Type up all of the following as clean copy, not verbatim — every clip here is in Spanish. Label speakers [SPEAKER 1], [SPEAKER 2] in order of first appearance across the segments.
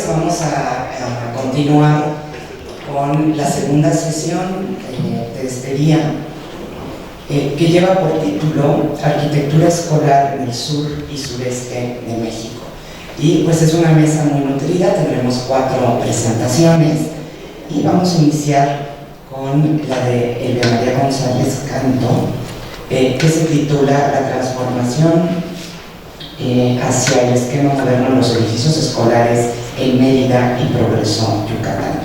[SPEAKER 1] vamos a continuar con la segunda sesión de este día, que lleva por título Arquitectura Escolar en el Sur y Sureste de México. Y pues es una mesa muy nutrida, tendremos 4 presentaciones y vamos a iniciar con la de Elvia María González Canto, que se titula La transformación hacia el esquema moderno de los edificios escolares en Mérida y Progreso, Yucatán.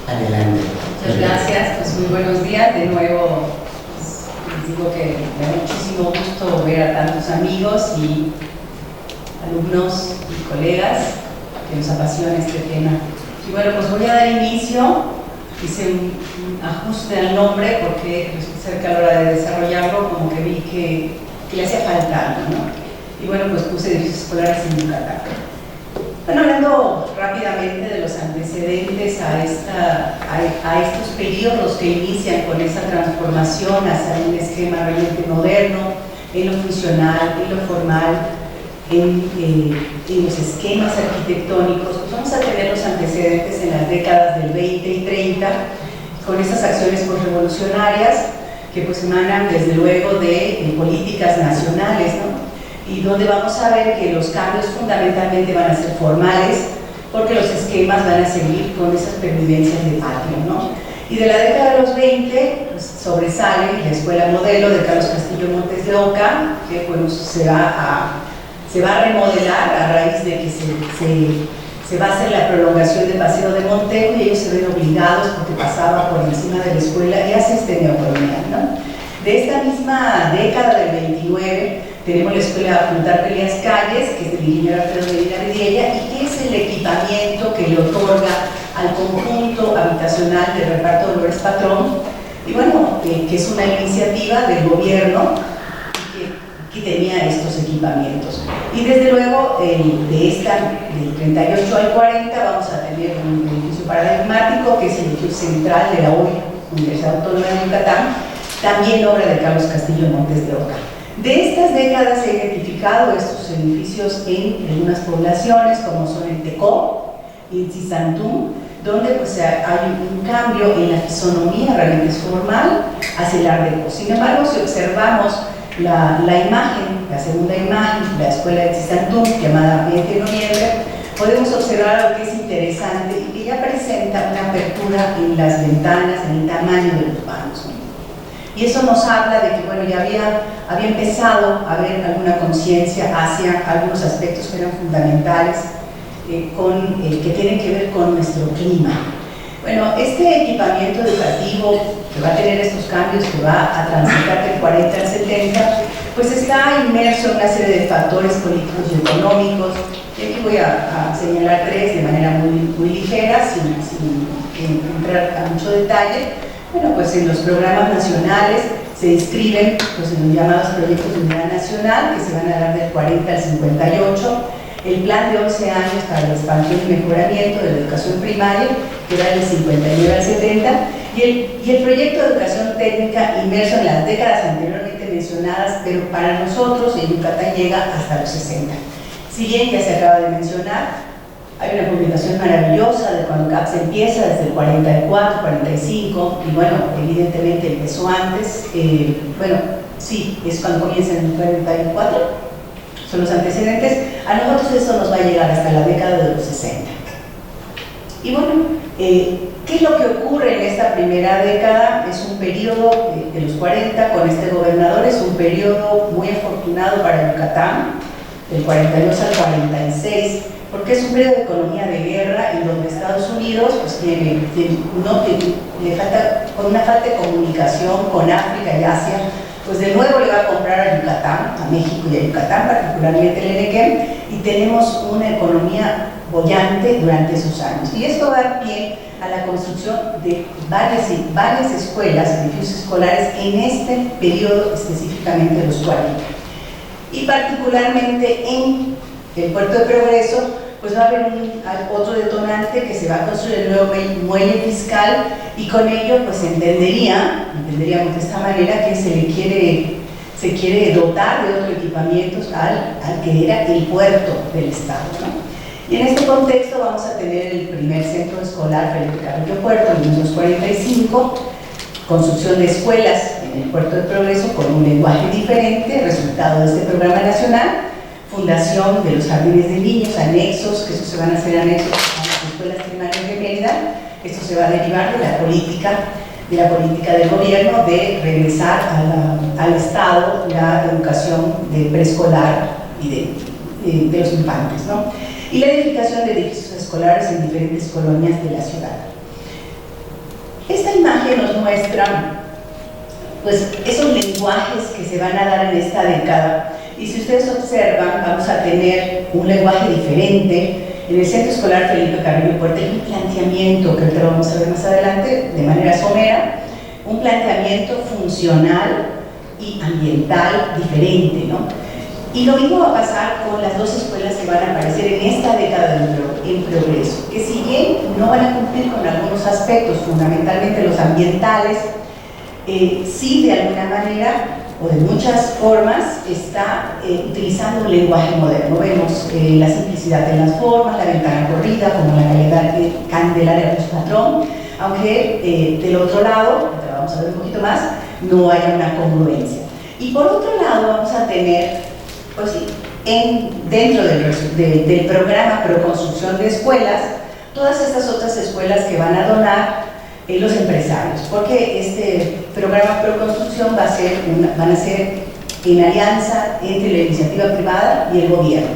[SPEAKER 1] Adelante.
[SPEAKER 2] Muchas gracias, pues muy buenos días. De nuevo, pues, les digo que me da muchísimo gusto ver a tantos amigos y alumnos y colegas que nos apasiona este tema. Y bueno, pues voy a dar inicio, hice un ajuste al nombre porque resulta ser que a la hora de desarrollarlo como que vi que le hacía falta algo, ¿no? Y bueno, pues puse edificios escolares en Yucatán. Bueno, hablando rápidamente de los antecedentes a estos periodos que inician con esa transformación hacia un esquema realmente moderno, en lo funcional, en lo formal, en los esquemas arquitectónicos, pues vamos a tener los antecedentes en las décadas del 20 y 30, con esas acciones postrevolucionarias que pues emanan desde luego de políticas nacionales, ¿no? Y donde vamos a ver que los cambios fundamentalmente van a ser formales, porque los esquemas van a seguir con esas pervivencias de patio, ¿no? Y de la década de los 20 pues, sobresale la escuela modelo de Carlos Castillo Montes de Oca, que bueno, se va a remodelar a raíz de que se va a hacer la prolongación del Paseo de Montejo y ellos se ven obligados porque pasaba por encima de la escuela y hace este neocolonial, ¿no? De esta misma década del 29 tenemos la escuela Plutarco Elías Calles, que es del ingeniero Alfredo Medina Vidiella y que es el equipamiento que le otorga al conjunto habitacional del reparto Dolores Patrón, y bueno, que es una iniciativa del gobierno que tenía estos equipamientos. Y desde luego, del 38 al 40 vamos a tener un edificio paradigmático, que es el edificio central de la UIA, Universidad Autónoma de Yucatán, también obra de Carlos Castillo Montes de Oca. De estas décadas se han identificado estos edificios en algunas poblaciones, como son el Tecó y el Tzizantún, donde pues hay un cambio en la fisonomía realmente formal hacia el Art Deco. Sin embargo, si observamos la imagen, la segunda imagen, la escuela de Tzizantún, llamada 20 de noviembre, podemos observar algo que es interesante y que ya presenta una apertura en las ventanas, en el tamaño de los vanos, ¿no? Y eso nos habla de que, bueno, ya había empezado a haber alguna conciencia hacia algunos aspectos que eran fundamentales, que tienen que ver con nuestro clima. Bueno, este equipamiento educativo que va a tener estos cambios, que va a transitar del 40 al 70, pues está inmerso en una serie de factores políticos y económicos. Y aquí voy a señalar 3 de manera muy ligera, sin entrar a mucho detalle. Bueno, pues en los programas nacionales se inscriben pues, en los llamados proyectos de unidad nacional, que se van a dar del 40 al 58, el plan de 11 años para la expansión y mejoramiento de la educación primaria, que va del 59 al 70, y el proyecto de educación técnica inmerso en las décadas anteriormente mencionadas, pero para nosotros en Yucatán llega hasta los 60. Si bien ya se acaba de mencionar, hay una publicación maravillosa de cuando CAPS empieza, desde el 44, 45, y bueno, evidentemente empezó antes, bueno, sí, es cuando comienza en el 44, son los antecedentes. A nosotros eso nos va a llegar hasta la década de los 60. Y bueno, ¿qué es lo que ocurre en esta primera década? Es un periodo de los 40 con este gobernador, es un periodo muy afortunado para Yucatán, del 42 al 46, porque es un periodo de economía de guerra en donde Estados Unidos pues, le falta, con una falta de comunicación con África y Asia, pues de nuevo le va a comprar a Yucatán, a México y a Yucatán, particularmente el Enequén, y tenemos una economía boyante durante esos años. Y esto da pie a la construcción de varias escuelas, edificios escolares, en este periodo específicamente de los 40. Y particularmente en el puerto de Progreso, pues va a haber otro detonante, que se va a construir el nuevo muelle fiscal, y con ello pues entenderíamos de esta manera que se quiere dotar de otros equipamientos al que era el puerto del estado, ¿no? Y en este contexto vamos a tener el primer centro escolar Felipe Carrillo Puerto en 1945, construcción de escuelas en el Puerto de Progreso con un lenguaje diferente, resultado de este programa nacional, fundación de los jardines de niños, anexos, que eso se van a hacer anexos a las escuelas primarias de Mérida. Esto se va a derivar de la política del gobierno de regresar al Estado la educación de preescolar y de los infantes, ¿no? Y la edificación de edificios escolares en diferentes colonias de la ciudad. Esta imagen nos muestra pues, esos lenguajes que se van a dar en esta década, y si ustedes observan, vamos a tener un lenguaje diferente. En el Centro Escolar Felipe Carrillo Puerto hay un planteamiento, que ahorita vamos a ver más adelante, de manera somera, un planteamiento funcional y ambiental diferente, ¿no? Y lo mismo va a pasar con las dos escuelas que van a aparecer en esta década en progreso, que si bien no van a cumplir con algunos aspectos, fundamentalmente los ambientales, sí de alguna manera o de muchas formas está utilizando un lenguaje moderno. Vemos la simplicidad de las formas, la ventana corrida, como la Candelaria Luz Patrón, aunque del otro lado, vamos a ver un poquito más, no haya una congruencia. Y por otro lado vamos a tener, pues sí, dentro del programa Proconstrucción de Escuelas, todas estas otras escuelas que van a donar los empresarios, porque este programa Proconstrucción van a ser en alianza entre la iniciativa privada y el gobierno.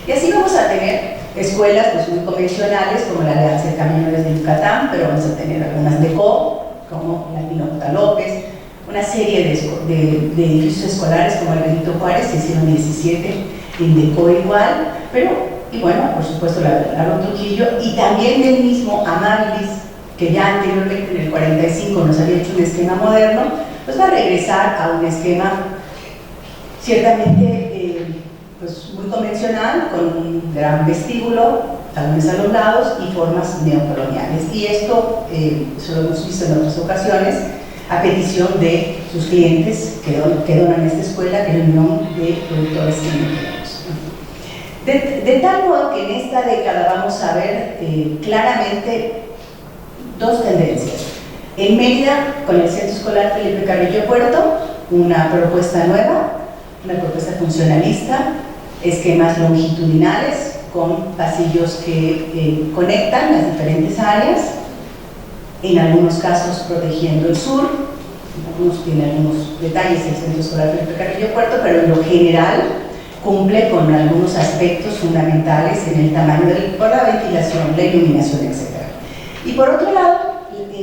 [SPEAKER 2] Y así vamos a tener escuelas pues, muy convencionales, como la Alianza de Camioneros de Yucatán, pero vamos a tener algunas de CO, como la Albino J. López, una serie de edificios escolares como el Benito Juárez, se hicieron 17 en DECO igual, pero, y bueno, por supuesto la Aaron Trujillo, y también del mismo Amabilis, que ya anteriormente en el 45 nos había hecho un esquema moderno, pues va a regresar a un esquema ciertamente pues muy convencional, con un gran vestíbulo, salones a los lados y formas neocoloniales. Y esto se lo hemos visto en otras ocasiones, a petición de sus clientes que donan esta escuela, que es la Unión de Productores Químicos. De tal modo que en esta década vamos a ver claramente dos tendencias. En Mérida, con el Centro Escolar Felipe Carrillo Puerto, una propuesta nueva, una propuesta funcionalista, esquemas longitudinales con pasillos que conectan las diferentes áreas, en algunos casos protegiendo el sur, tiene algunos detalles el Centro Escolar Felipe Carrillo Puerto, pero en lo general cumple con algunos aspectos fundamentales en el tamaño por la ventilación, la iluminación, etc. Y por otro lado,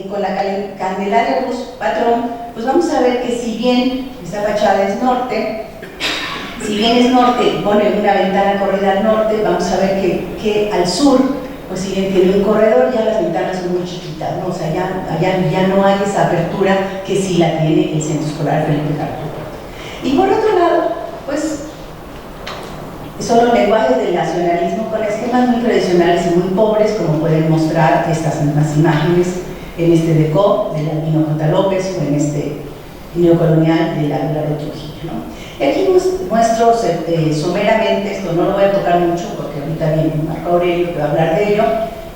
[SPEAKER 2] con la Candelaria Luz Patrón, pues vamos a ver que si bien esta fachada es norte, si bien es norte y pone una ventana corrida al norte, vamos a ver que al sur, pues si bien tiene un corredor, ya las ventanas son muy chiquitas, ¿no? O sea, ya no hay esa apertura que sí la tiene el Centro Escolar Felipe Carrillo Puerto. Y por otro lado, pues son los lenguajes del nacionalismo con esquemas muy tradicionales y muy pobres, como pueden mostrar estas mismas imágenes en este DECO de la Albino J. López o en este neocolonial de la Aaron Trujillo, ¿no? Y aquí muestro someramente, esto no lo voy a tocar mucho porque ahorita viene Marco Aurelio que va a hablar de ello,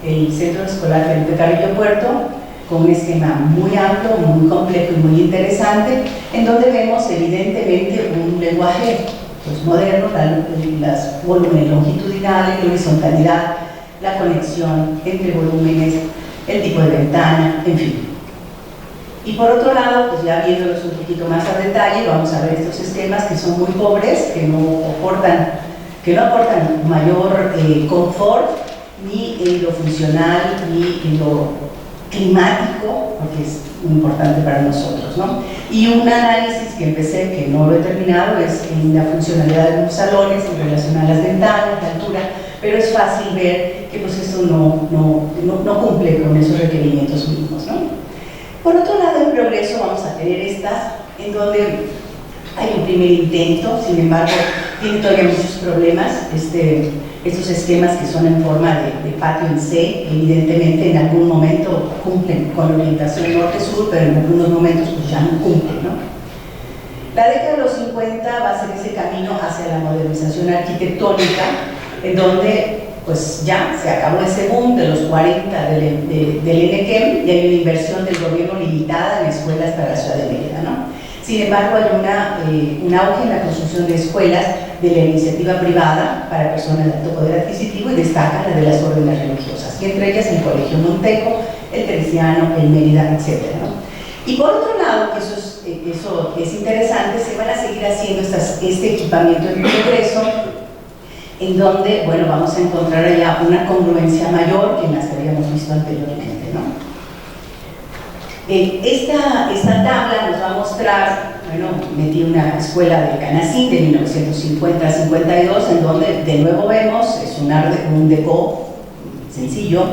[SPEAKER 2] el Centro Escolar Felipe Carrillo Puerto, con un esquema muy amplio, muy complejo y muy interesante, en donde vemos evidentemente un lenguaje pues, moderno, las volúmenes longitudinales, la horizontalidad, la conexión entre volúmenes, el tipo de ventana, en fin. Y por otro lado, pues ya viéndolos un poquito más a detalle, vamos a ver estos esquemas que son muy pobres, que no aportan mayor confort, ni en lo funcional, ni en lo climático, porque es muy importante para nosotros, ¿no? Y un análisis que empecé, que no lo he terminado, es en la funcionalidad de los salones en relación a las ventanas, la altura, pero es fácil ver que pues esto no cumple con esos requerimientos mínimos, ¿no? Por otro lado, en progreso vamos a tener estas, en donde hay un primer intento, sin embargo, tiene todavía muchos problemas, estos esquemas que son en forma de patio en C, evidentemente en algún momento cumplen con la orientación norte-sur, pero en algunos momentos pues ya no cumplen, ¿no? La década de los 50 va a ser ese camino hacia la modernización arquitectónica, en donde pues ya se acabó ese boom de los 40 del ENEQEM y hay una inversión del gobierno limitada en escuelas para la ciudad de Mérida, ¿no? Sin embargo, hay un auge en la construcción de escuelas de la iniciativa privada para personas de alto poder adquisitivo y destaca la de las órdenes religiosas, y entre ellas el Colegio Montejo, el Teresiano, el Mérida, etc., ¿no? Y por otro lado, que eso es interesante, se van a seguir haciendo este equipamiento en progreso, en donde, bueno, vamos a encontrar allá una congruencia mayor que en las que habíamos visto anteriormente, ¿no? Esta tabla nos va a mostrar, bueno, metí una escuela de Canacín de 1950 a 52, en donde de nuevo vemos, es un deco sencillo,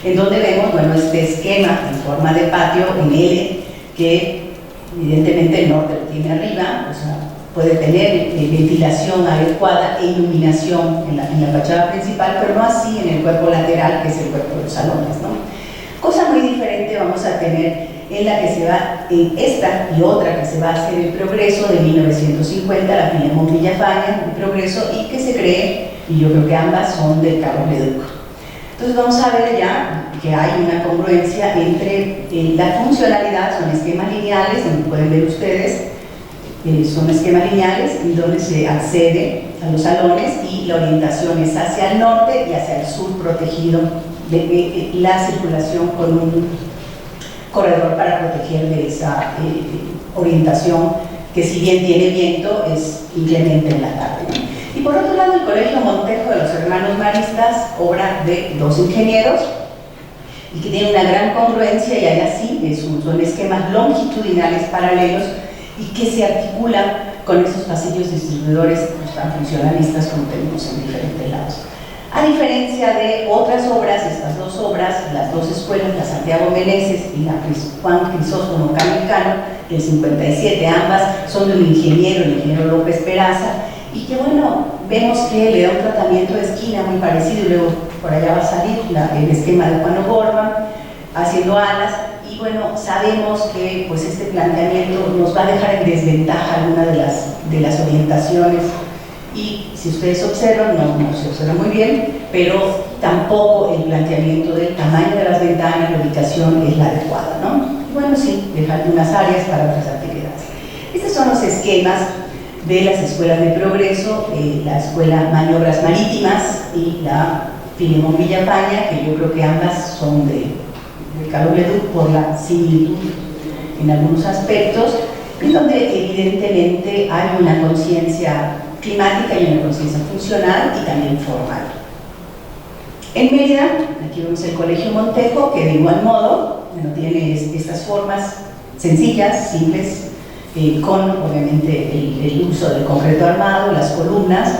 [SPEAKER 2] en donde vemos, bueno, este esquema en forma de patio en L, que evidentemente el norte lo tiene arriba, o sea, puede tener ventilación adecuada e iluminación en la fachada principal, pero no así en el cuerpo lateral, que es el cuerpo de los salones, ¿no? Cosa muy diferente vamos a tener en la que se va, en esta y otra que se va a hacer el Progreso de 1950, la Filemón Villafaña, el Progreso, y que se cree, y yo creo que ambas son de Carlos Leduc. Entonces vamos a ver ya que hay una congruencia entre la funcionalidad, son esquemas lineales, como pueden ver ustedes, son esquemas lineales en donde se accede a los salones y la orientación es hacia el norte y hacia el sur protegido de la circulación con un corredor para proteger de esa orientación que, si bien tiene viento, es inclemente en la tarde, ¿no? Y por otro lado, el Colegio Montejo de los Hermanos Maristas, obra de dos ingenieros y que tiene una gran congruencia, y hay así, son esquemas longitudinales paralelos y que se articulan con esos pasillos distribuidores pues, tan funcionalistas como tenemos en diferentes lados. A diferencia de otras obras, estas dos obras, las dos escuelas, la Santiago Meneses y la Juan Crisóstomo Camilcano, del 57, ambas son de un ingeniero, el ingeniero López Peraza, y que bueno, vemos que le da un tratamiento de esquina muy parecido, y luego por allá va a salir el esquema de Juan O'Gorman, haciendo alas, y bueno, sabemos que pues este planteamiento nos va a dejar en desventaja alguna de las orientaciones, y si ustedes observan, no se observa muy bien, pero tampoco el planteamiento del tamaño de las ventanas, la ubicación es la adecuada, ¿no? Y bueno, sí, deja algunas áreas para otras actividades. Estos son los esquemas de las escuelas de Progreso, la Escuela Maniobras Marítimas y la Filemón Villafaña, que yo creo que ambas son de Carlos Leduc por la similitud en algunos aspectos, en donde evidentemente hay una conciencia climática y una conciencia funcional y también formal. En Mérida, aquí vemos el Colegio Montejo, que de igual modo, bueno, tiene estas formas sencillas, simples, con obviamente el uso del concreto armado, las columnas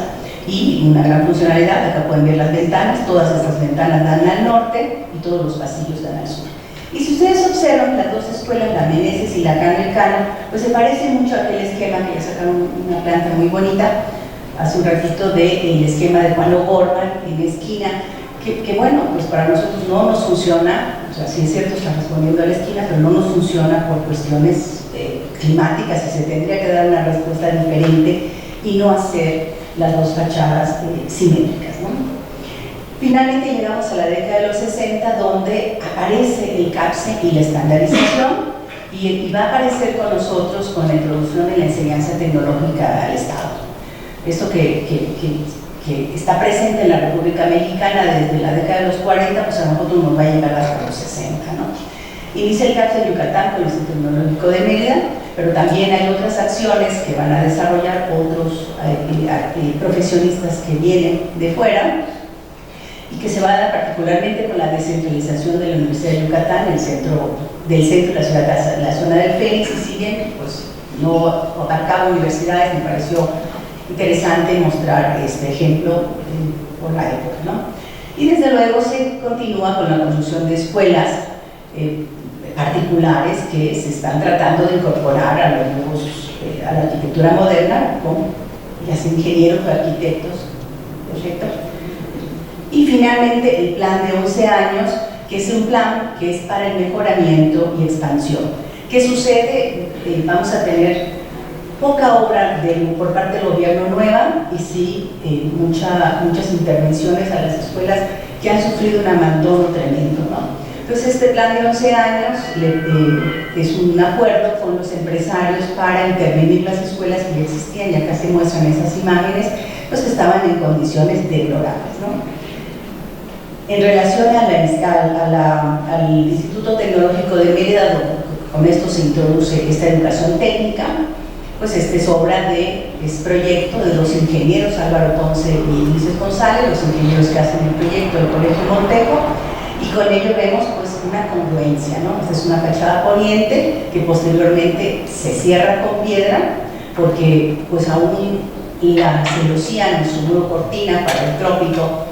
[SPEAKER 2] y una gran funcionalidad. Acá pueden ver las ventanas, todas estas ventanas dan al norte y todos los pasillos dan al sur. Y si ustedes observan las dos escuelas, la Meneses y la Camilcano, pues se parece mucho a aquel esquema que ya sacaron una planta muy bonita hace un ratito del esquema de Juan O'Gorman en la esquina, que bueno, pues para nosotros no nos funciona, o sea, sí es cierto, está respondiendo a la esquina, pero no nos funciona por cuestiones climáticas, y se tendría que dar una respuesta diferente y no hacer las dos fachadas simétricas, ¿no? Finalmente llegamos a la década de los 60, donde aparece el CAPSE y la estandarización, y va a aparecer con nosotros con la introducción de la enseñanza tecnológica al Estado. Esto que está presente en la República Mexicana desde la década de los 40, pues a nosotros nos va a llegar hasta los 60, ¿no? Inicia el CAPSE de Yucatán con el Instituto Tecnológico de Mérida, pero también hay otras acciones que van a desarrollar otros profesionistas que vienen de fuera, y que se va a dar particularmente con la descentralización de la Universidad de Yucatán, del centro de la ciudad, la zona del Fénix, y si bien pues, no abarcaba universidades, me pareció interesante mostrar este ejemplo por la época, ¿no? Y desde luego se continúa con la construcción de escuelas particulares que se están tratando de incorporar a los nuevos, a la arquitectura moderna, con ya sea ingenieros o arquitectos, ¿perfecto? Y finalmente el plan de 11 años, que es un plan que es para el mejoramiento y expansión. ¿Qué sucede? Vamos a tener poca obra por parte del gobierno nueva, y sí muchas intervenciones a las escuelas que han sufrido un abandono tremendo, ¿no? Entonces este plan de 11 años es un acuerdo con los empresarios para intervenir las escuelas que ya existían, y acá se muestran esas imágenes, pues que estaban en condiciones deplorables, ¿no? En relación al Instituto Tecnológico de Mérida, con esto se introduce esta educación técnica, pues este es proyecto de los ingenieros Álvaro Ponce y Ulises González, los ingenieros que hacen el proyecto del Colegio Montejo, y con ello vemos pues una congruencia, ¿no? Esta es una fachada poniente que posteriormente se cierra con piedra, porque pues aún la celosía en su muro cortina para el trópico,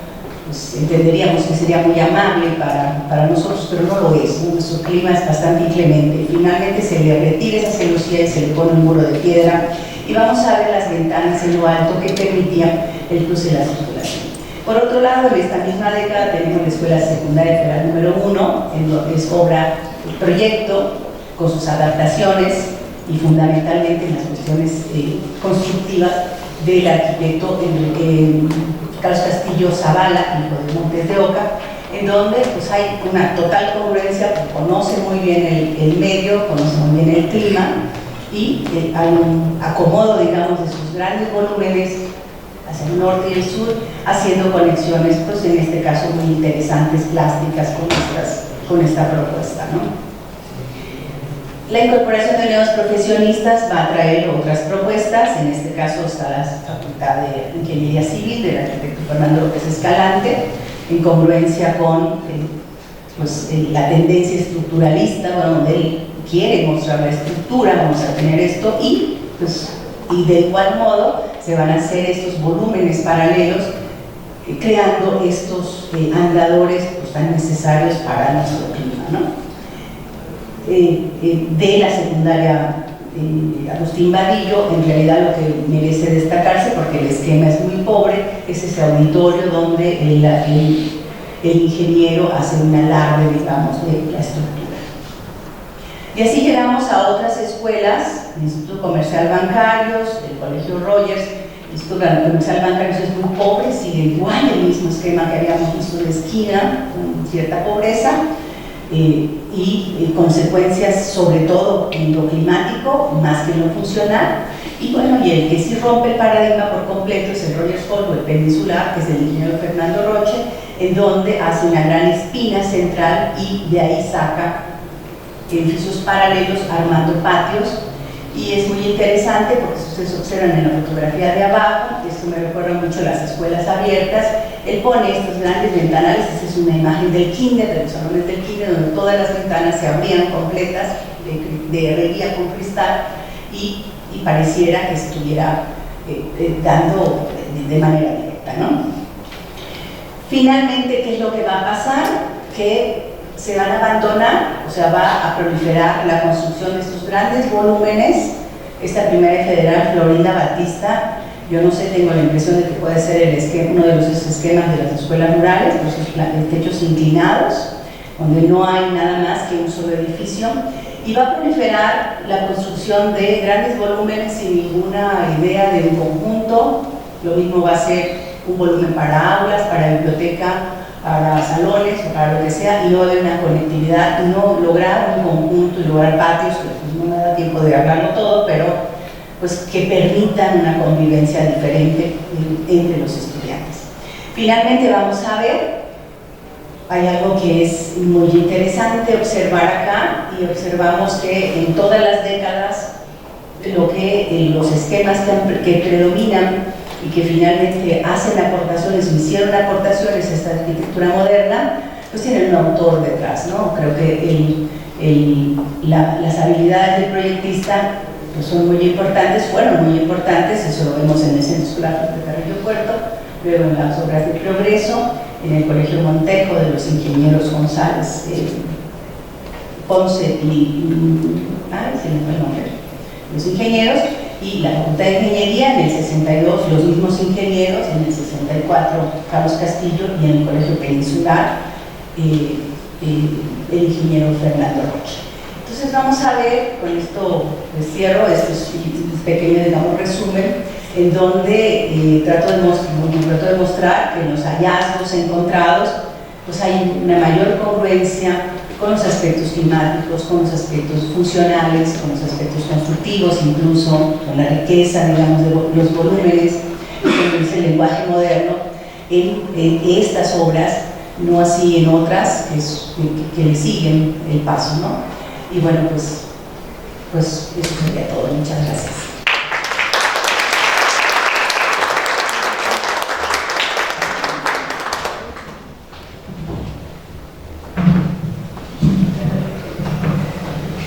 [SPEAKER 2] pues entenderíamos que sería muy amable para nosotros, pero no lo es, ¿no? Nuestro clima es bastante inclemente. Finalmente se le retira esa celosía y se le pone un muro de piedra, y vamos a ver las ventanas en lo alto que permitían el cruce de la circulación. Por otro lado, en esta misma década tenemos la Escuela Secundaria Federal número 1, en donde es obra el proyecto, con sus adaptaciones y fundamentalmente en las cuestiones constructivas del arquitecto Carlos Castillo Zavala, hijo de Montes de Oca, en donde pues hay una total congruencia, porque conoce muy bien el medio, conoce muy bien el clima, y hay un acomodo, digamos, de sus grandes volúmenes hacia el norte y el sur, haciendo conexiones, pues en este caso muy interesantes, plásticas, con esta propuesta, ¿no? La incorporación de nuevos profesionistas va a traer otras propuestas, en este caso está la Facultad de Ingeniería Civil del arquitecto Fernando López Escalante, en congruencia con pues, la tendencia estructuralista, bueno, donde él quiere mostrar la estructura, vamos a tener esto, y de igual modo se van a hacer estos volúmenes paralelos, creando estos andadores pues, tan necesarios para nuestro clima, ¿no? De la secundaria Agustín Vadillo, en realidad lo que merece destacarse, porque el esquema es muy pobre, es ese auditorio donde el ingeniero hace un alarde, digamos, de la estructura. Y así llegamos a otras escuelas, el Instituto Comercial Bancarios, el Colegio Rogers. El Instituto Comercial Bancarios es muy pobre, sigue igual el mismo esquema que habíamos visto de esquina, con cierta pobreza, y consecuencias sobre todo en lo climático, más que en lo funcional. Y bueno, y el que sí rompe el paradigma por completo es el Rogers Hall, o el Peninsular, que es del ingeniero Fernando Roche, en donde hace una gran espina central y de ahí saca edificios paralelos armando patios, y es muy interesante porque si ustedes observan en la fotografía de abajo, esto me recuerda mucho a las escuelas abiertas, él pone estos grandes ventanales. Esta es una imagen del kinder, de los salones del kinder, donde todas las ventanas se abrían completas de herrería con cristal, y pareciera que estuviera dando de manera directa, ¿no? Finalmente, ¿qué es lo que va a pasar? Que se van a abandonar, o sea, va a proliferar la construcción de estos grandes volúmenes. Esta primaria federal, Florinda Batista, yo no sé, tengo la impresión de que puede ser uno de los esquemas de las escuelas rurales, los techos inclinados, donde no hay nada más que un solo edificio, y va a proliferar la construcción de grandes volúmenes sin ninguna idea de un conjunto. Lo mismo va a ser un volumen para aulas, para biblioteca, para salones o para lo que sea, y no de una conectividad, no lograr un conjunto y lograr patios, que pues no me da tiempo de hablarlo todo, pero pues que permitan una convivencia diferente entre los estudiantes. Finalmente vamos a ver, hay algo que es muy interesante observar acá, y observamos que en todas las décadas los esquemas que predominan y que finalmente hacen aportaciones o hicieron aportaciones a esta arquitectura moderna, pues tienen un autor detrás, ¿no? Creo que las habilidades del proyectista pues son muy importantes, fueron muy importantes, eso lo vemos en el Centro Escolar de Carrillo Puerto, luego en las obras de Progreso, en el Colegio Montejo de los ingenieros González, Ponce y se me fue el nombre, los ingenieros, y la Facultad de Ingeniería en el 62, los mismos ingenieros, en el 64 Carlos Castillo, y en el Colegio Peninsular el ingeniero Fernando Roche. Entonces vamos a ver, con esto les cierro, este es un pequeño, digamos, resumen, en donde trato de mostrar que en los hallazgos encontrados pues hay una mayor congruencia con los aspectos climáticos, con los aspectos funcionales, con los aspectos constructivos, incluso con la riqueza, digamos, de los volúmenes, como dice el lenguaje moderno, en estas obras, no así en otras que le siguen el paso, ¿no? Y bueno, pues eso sería todo. Muchas gracias.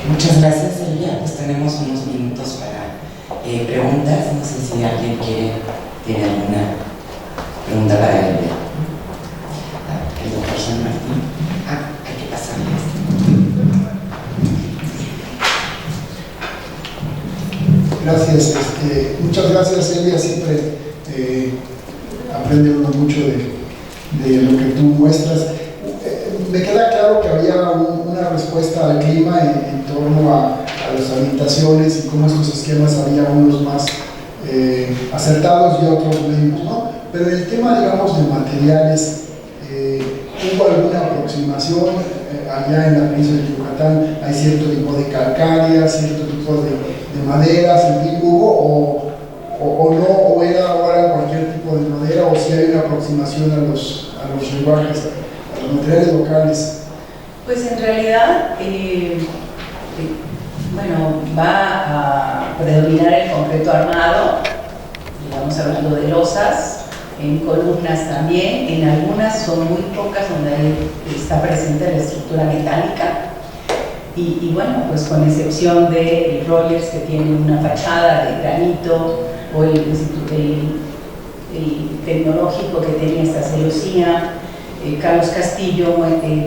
[SPEAKER 1] Muchas gracias, Silvia. Pues tenemos unos minutos para preguntas. No sé si alguien tiene alguna pregunta para Elvia. El doctor San Martín. Hay que pasarle
[SPEAKER 3] Gracias, muchas gracias, Elvia. Siempre aprende uno mucho de lo que tú muestras. Me queda claro que había una respuesta al clima en torno a las habitaciones y cómo estos esquemas había unos más acertados y otros menos, ¿no? Pero en el tema, digamos, de materiales, ¿hubo alguna aproximación? Allá en la península de Yucatán hay cierto tipo de calcárea, cierto tipo de maderas, en fin, ¿hubo o no, o era ahora cualquier tipo de madera, o si hay una aproximación a los lenguajes, a los materiales locales?
[SPEAKER 2] Pues en realidad, bueno, va a predominar el concreto armado, digamos hablando de losas, en columnas también, en algunas son muy pocas donde está presente la estructura metálica. Y bueno, pues con excepción de Rogers, que tiene una fachada de granito, o el tecnológico que tenía esta celosía, Carlos Castillo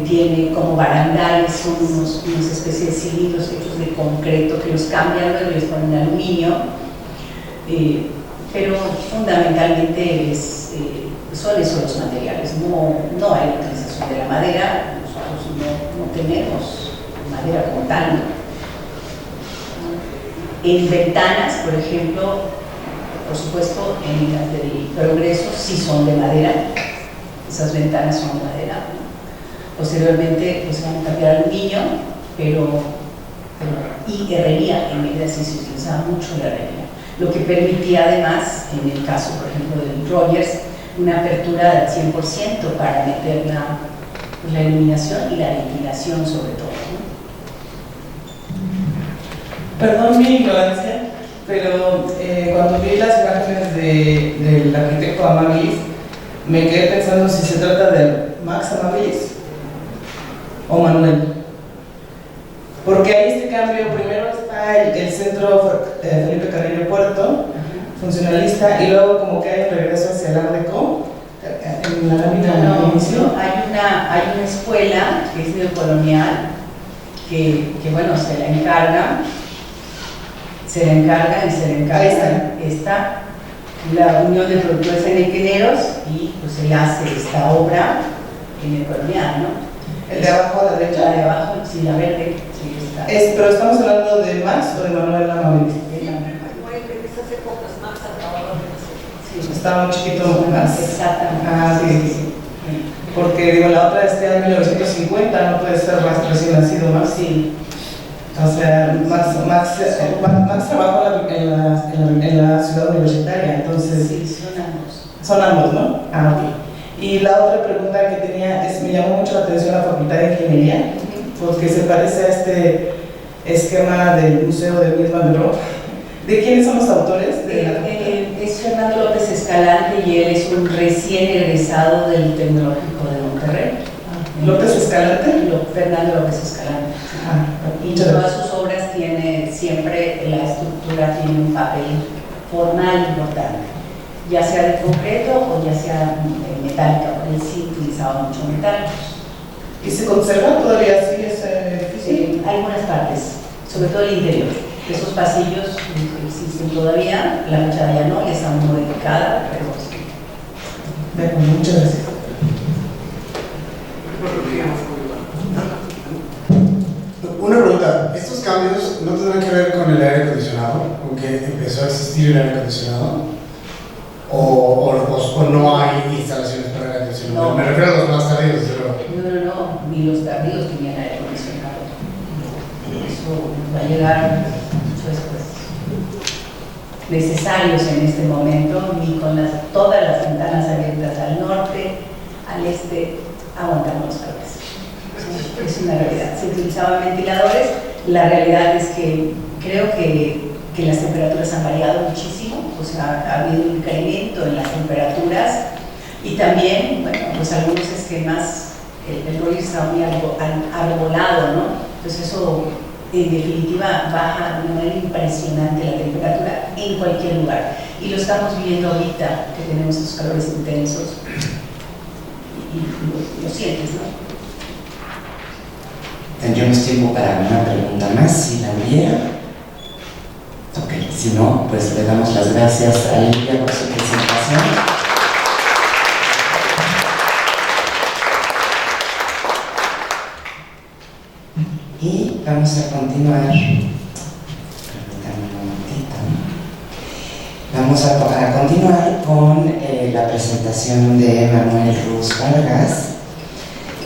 [SPEAKER 2] tiene como barandales, son unas especies de cilindros hechos de concreto que los cambian luego y les ponen aluminio, pero fundamentalmente son esos los materiales, no hay utilización de la madera, nosotros no tenemos madera como tal. En ventanas, por ejemplo, por supuesto, en las del Progreso sí son de madera, esas ventanas son de madera. Posteriormente pues van a cambiar aluminio, y herrería. En Mérida sí se utilizaba mucho la herrería, lo que permitía además, en el caso por ejemplo del Rogers, una apertura del 100% para meter la iluminación y la ventilación sobre todo, ¿no?
[SPEAKER 4] Perdón mi ignorancia, pero cuando vi las imágenes del arquitecto Amabilis, me quedé pensando si se trata de Max Amabilis o Manuel. Porque hay este cambio, primero está el centro Felipe Carrillo Puerto, funcionalista, y luego como que hay un regreso hacia el Art Deco, en la lámina de inicio.
[SPEAKER 2] Hay una escuela que es neocolonial, que bueno, se la encarga la Unión de Productores Enequeneros, y pues se hace esta obra en el colonial, ¿no?
[SPEAKER 4] ¿El de abajo a la derecha?
[SPEAKER 2] La de abajo, sí, la verde, sí, está.
[SPEAKER 4] Pero estamos hablando de Max o de Manuel Amabilis. Estaba un chiquito más.
[SPEAKER 2] Exactamente.
[SPEAKER 4] Sí. Porque digo, la otra es de 1950, no puede ser más recién nacido más.
[SPEAKER 2] Sí.
[SPEAKER 4] O sea, Max trabajó en la ciudad universitaria, entonces...
[SPEAKER 2] Sí, son ambos.
[SPEAKER 4] Son ambos, ¿no? Ok. Y la otra pregunta que tenía es, me llamó mucho la atención la Facultad de Ingeniería, porque se parece a este esquema del Museo de Wilma Monroe. ¿De quiénes son los autores?
[SPEAKER 2] Es Fernando López Escalante, y él es un recién egresado del Tecnológico de Monterrey.
[SPEAKER 4] ¿López Escalante?
[SPEAKER 2] Fernando López Escalante. Y todas sus obras tiene siempre, la estructura tiene un papel formal importante, ya sea de concreto o ya sea metálica, porque él sí utilizaba mucho metálicos.
[SPEAKER 4] ¿Y se conserva todavía así ese edificio?
[SPEAKER 2] Algunas partes, sobre todo el interior. Esos pasillos existen todavía, la fachada ya no, ya está muy modificada, pero sí.
[SPEAKER 4] Bueno, muchas gracias.
[SPEAKER 5] Una pregunta, ¿estos cambios no tendrán que ver con el aire acondicionado? ¿Con que empezó a existir el aire acondicionado? o no hay instalaciones para aire acondicionado.
[SPEAKER 2] No.
[SPEAKER 5] Me refiero a los más tardíos, pero...
[SPEAKER 2] No, ni los tardíos tenían aire acondicionado. Eso va a llegar mucho después. Necesarios en este momento, ni con todas las ventanas abiertas al norte, al este, aguantamos los calores. Es una realidad. Se utilizaban ventiladores. La realidad es que creo que las temperaturas han variado muchísimo, o sea, ha habido un incremento en las temperaturas y también, bueno, pues algunos esquemas, el rollo está muy arbolado, ¿no? Entonces eso en definitiva baja de una manera impresionante la temperatura en cualquier lugar. Y lo estamos viviendo ahorita, que tenemos esos calores intensos y lo sientes, ¿no?
[SPEAKER 1] Tendríamos tiempo para una pregunta más, si la hubiera. Ok, si no, pues le damos las gracias a Elvia por su presentación. Y vamos a continuar. Permítanme un momentito. Vamos a continuar con la presentación de Manuel Ruz Vargas,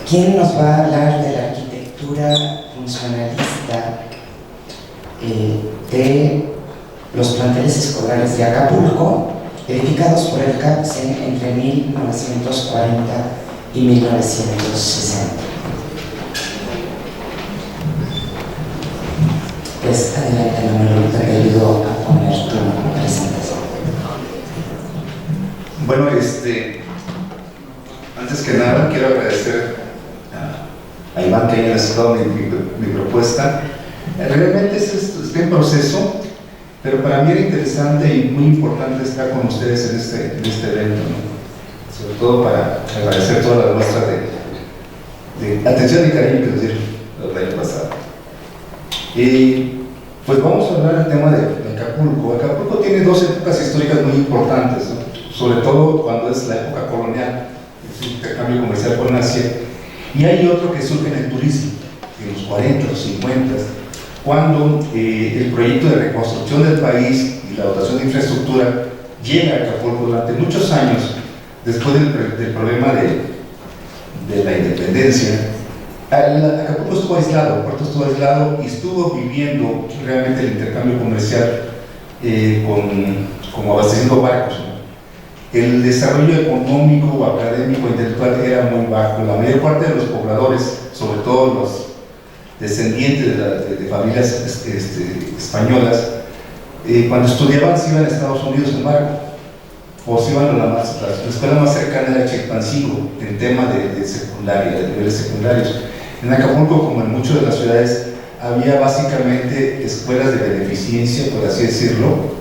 [SPEAKER 1] quien nos va a hablar de la arquitectura funcionalista de los planteles escolares de Acapulco, edificados por el CAPSE entre 1940 y 1960. Pues adelante, Manuel, te ayudo a poner tu presentación.
[SPEAKER 6] Bueno, antes que nada quiero agradecer a Iván que haya aceptado mi propuesta. Realmente está en proceso, pero para mí era interesante y muy importante estar con ustedes en este evento, ¿no? Sobre todo para agradecer toda la muestra de atención y cariño que nos dieron el año pasado. Y pues vamos a hablar del tema de Acapulco. Acapulco tiene dos épocas históricas muy importantes, ¿no? Sobre todo cuando es la época colonial, es un intercambio comercial con Asia, y hay otro que surge en el turismo, en los 40, los 50, cuando el proyecto de reconstrucción del país y la dotación de infraestructura llega a Acapulco durante muchos años, después del problema de la independencia. Acapulco estuvo aislado, el puerto estuvo aislado y estuvo viviendo realmente el intercambio comercial como abasteciendo barcos, ¿no? El desarrollo económico, académico, intelectual era muy bajo. La mayor parte de los pobladores, sobre todo los descendientes de familias españolas, cuando estudiaban se iban a Estados Unidos en barco, o se iban a la escuela más cercana era Chilpancingo, en tema de secundaria, de niveles secundarios. En Acapulco, como en muchas de las ciudades, había básicamente escuelas de beneficencia, por así decirlo,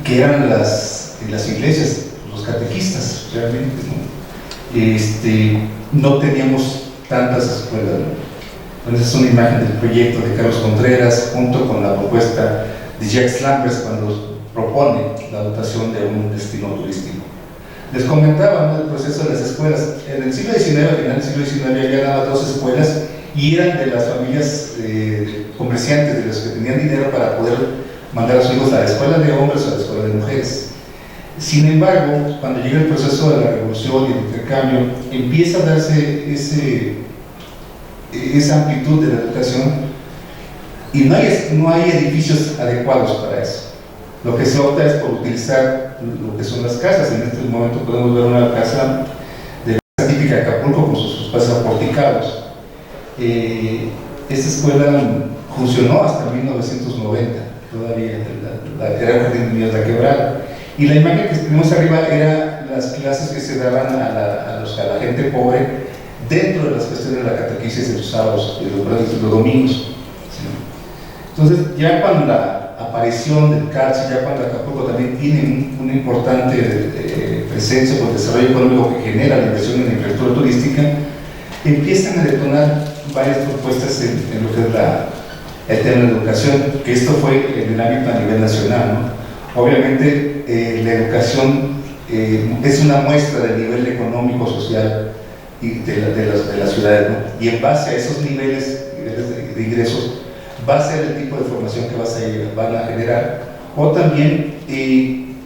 [SPEAKER 6] que eran las iglesias, los catequistas, realmente, ¿no? No teníamos tantas escuelas, ¿no? Entonces es una imagen del proyecto de Carlos Contreras junto con la propuesta de Jacques Lambers cuando propone la dotación de un destino turístico. Les comentaba, ¿no?, el proceso de las escuelas. En el siglo XIX, al final del siglo XIX, había nada más 2 escuelas y eran de las familias comerciantes, de los que tenían dinero para poder mandar a sus hijos a la escuela de hombres o a la escuela de mujeres. Sin embargo, cuando llega el proceso de la revolución y el intercambio, empieza a darse esa amplitud de la educación y no hay edificios adecuados para eso. Lo que se opta es por utilizar lo que son las casas. En este momento podemos ver una casa típica de Acapulco con sus espacios porticados. Esta escuela funcionó hasta 1990, todavía era el Jardín de Niños de la Quebrada. Y la imagen que tenemos arriba era las clases que se daban a la gente pobre dentro de las cuestiones de la catequesis de los sábados y los domingos. ¿Sí? Entonces, ya cuando la aparición del CARS, ya cuando Acapulco también tiene una importante presencia por el desarrollo económico que genera la inversión en la infraestructura turística, empiezan a detonar varias propuestas en lo que es el tema de la educación, que esto fue en el ámbito a nivel nacional, ¿no? Obviamente la educación es una muestra del nivel económico, social y de las ciudades, ¿no? Y en base a esos niveles de ingresos va a ser el tipo de formación que van a generar, o también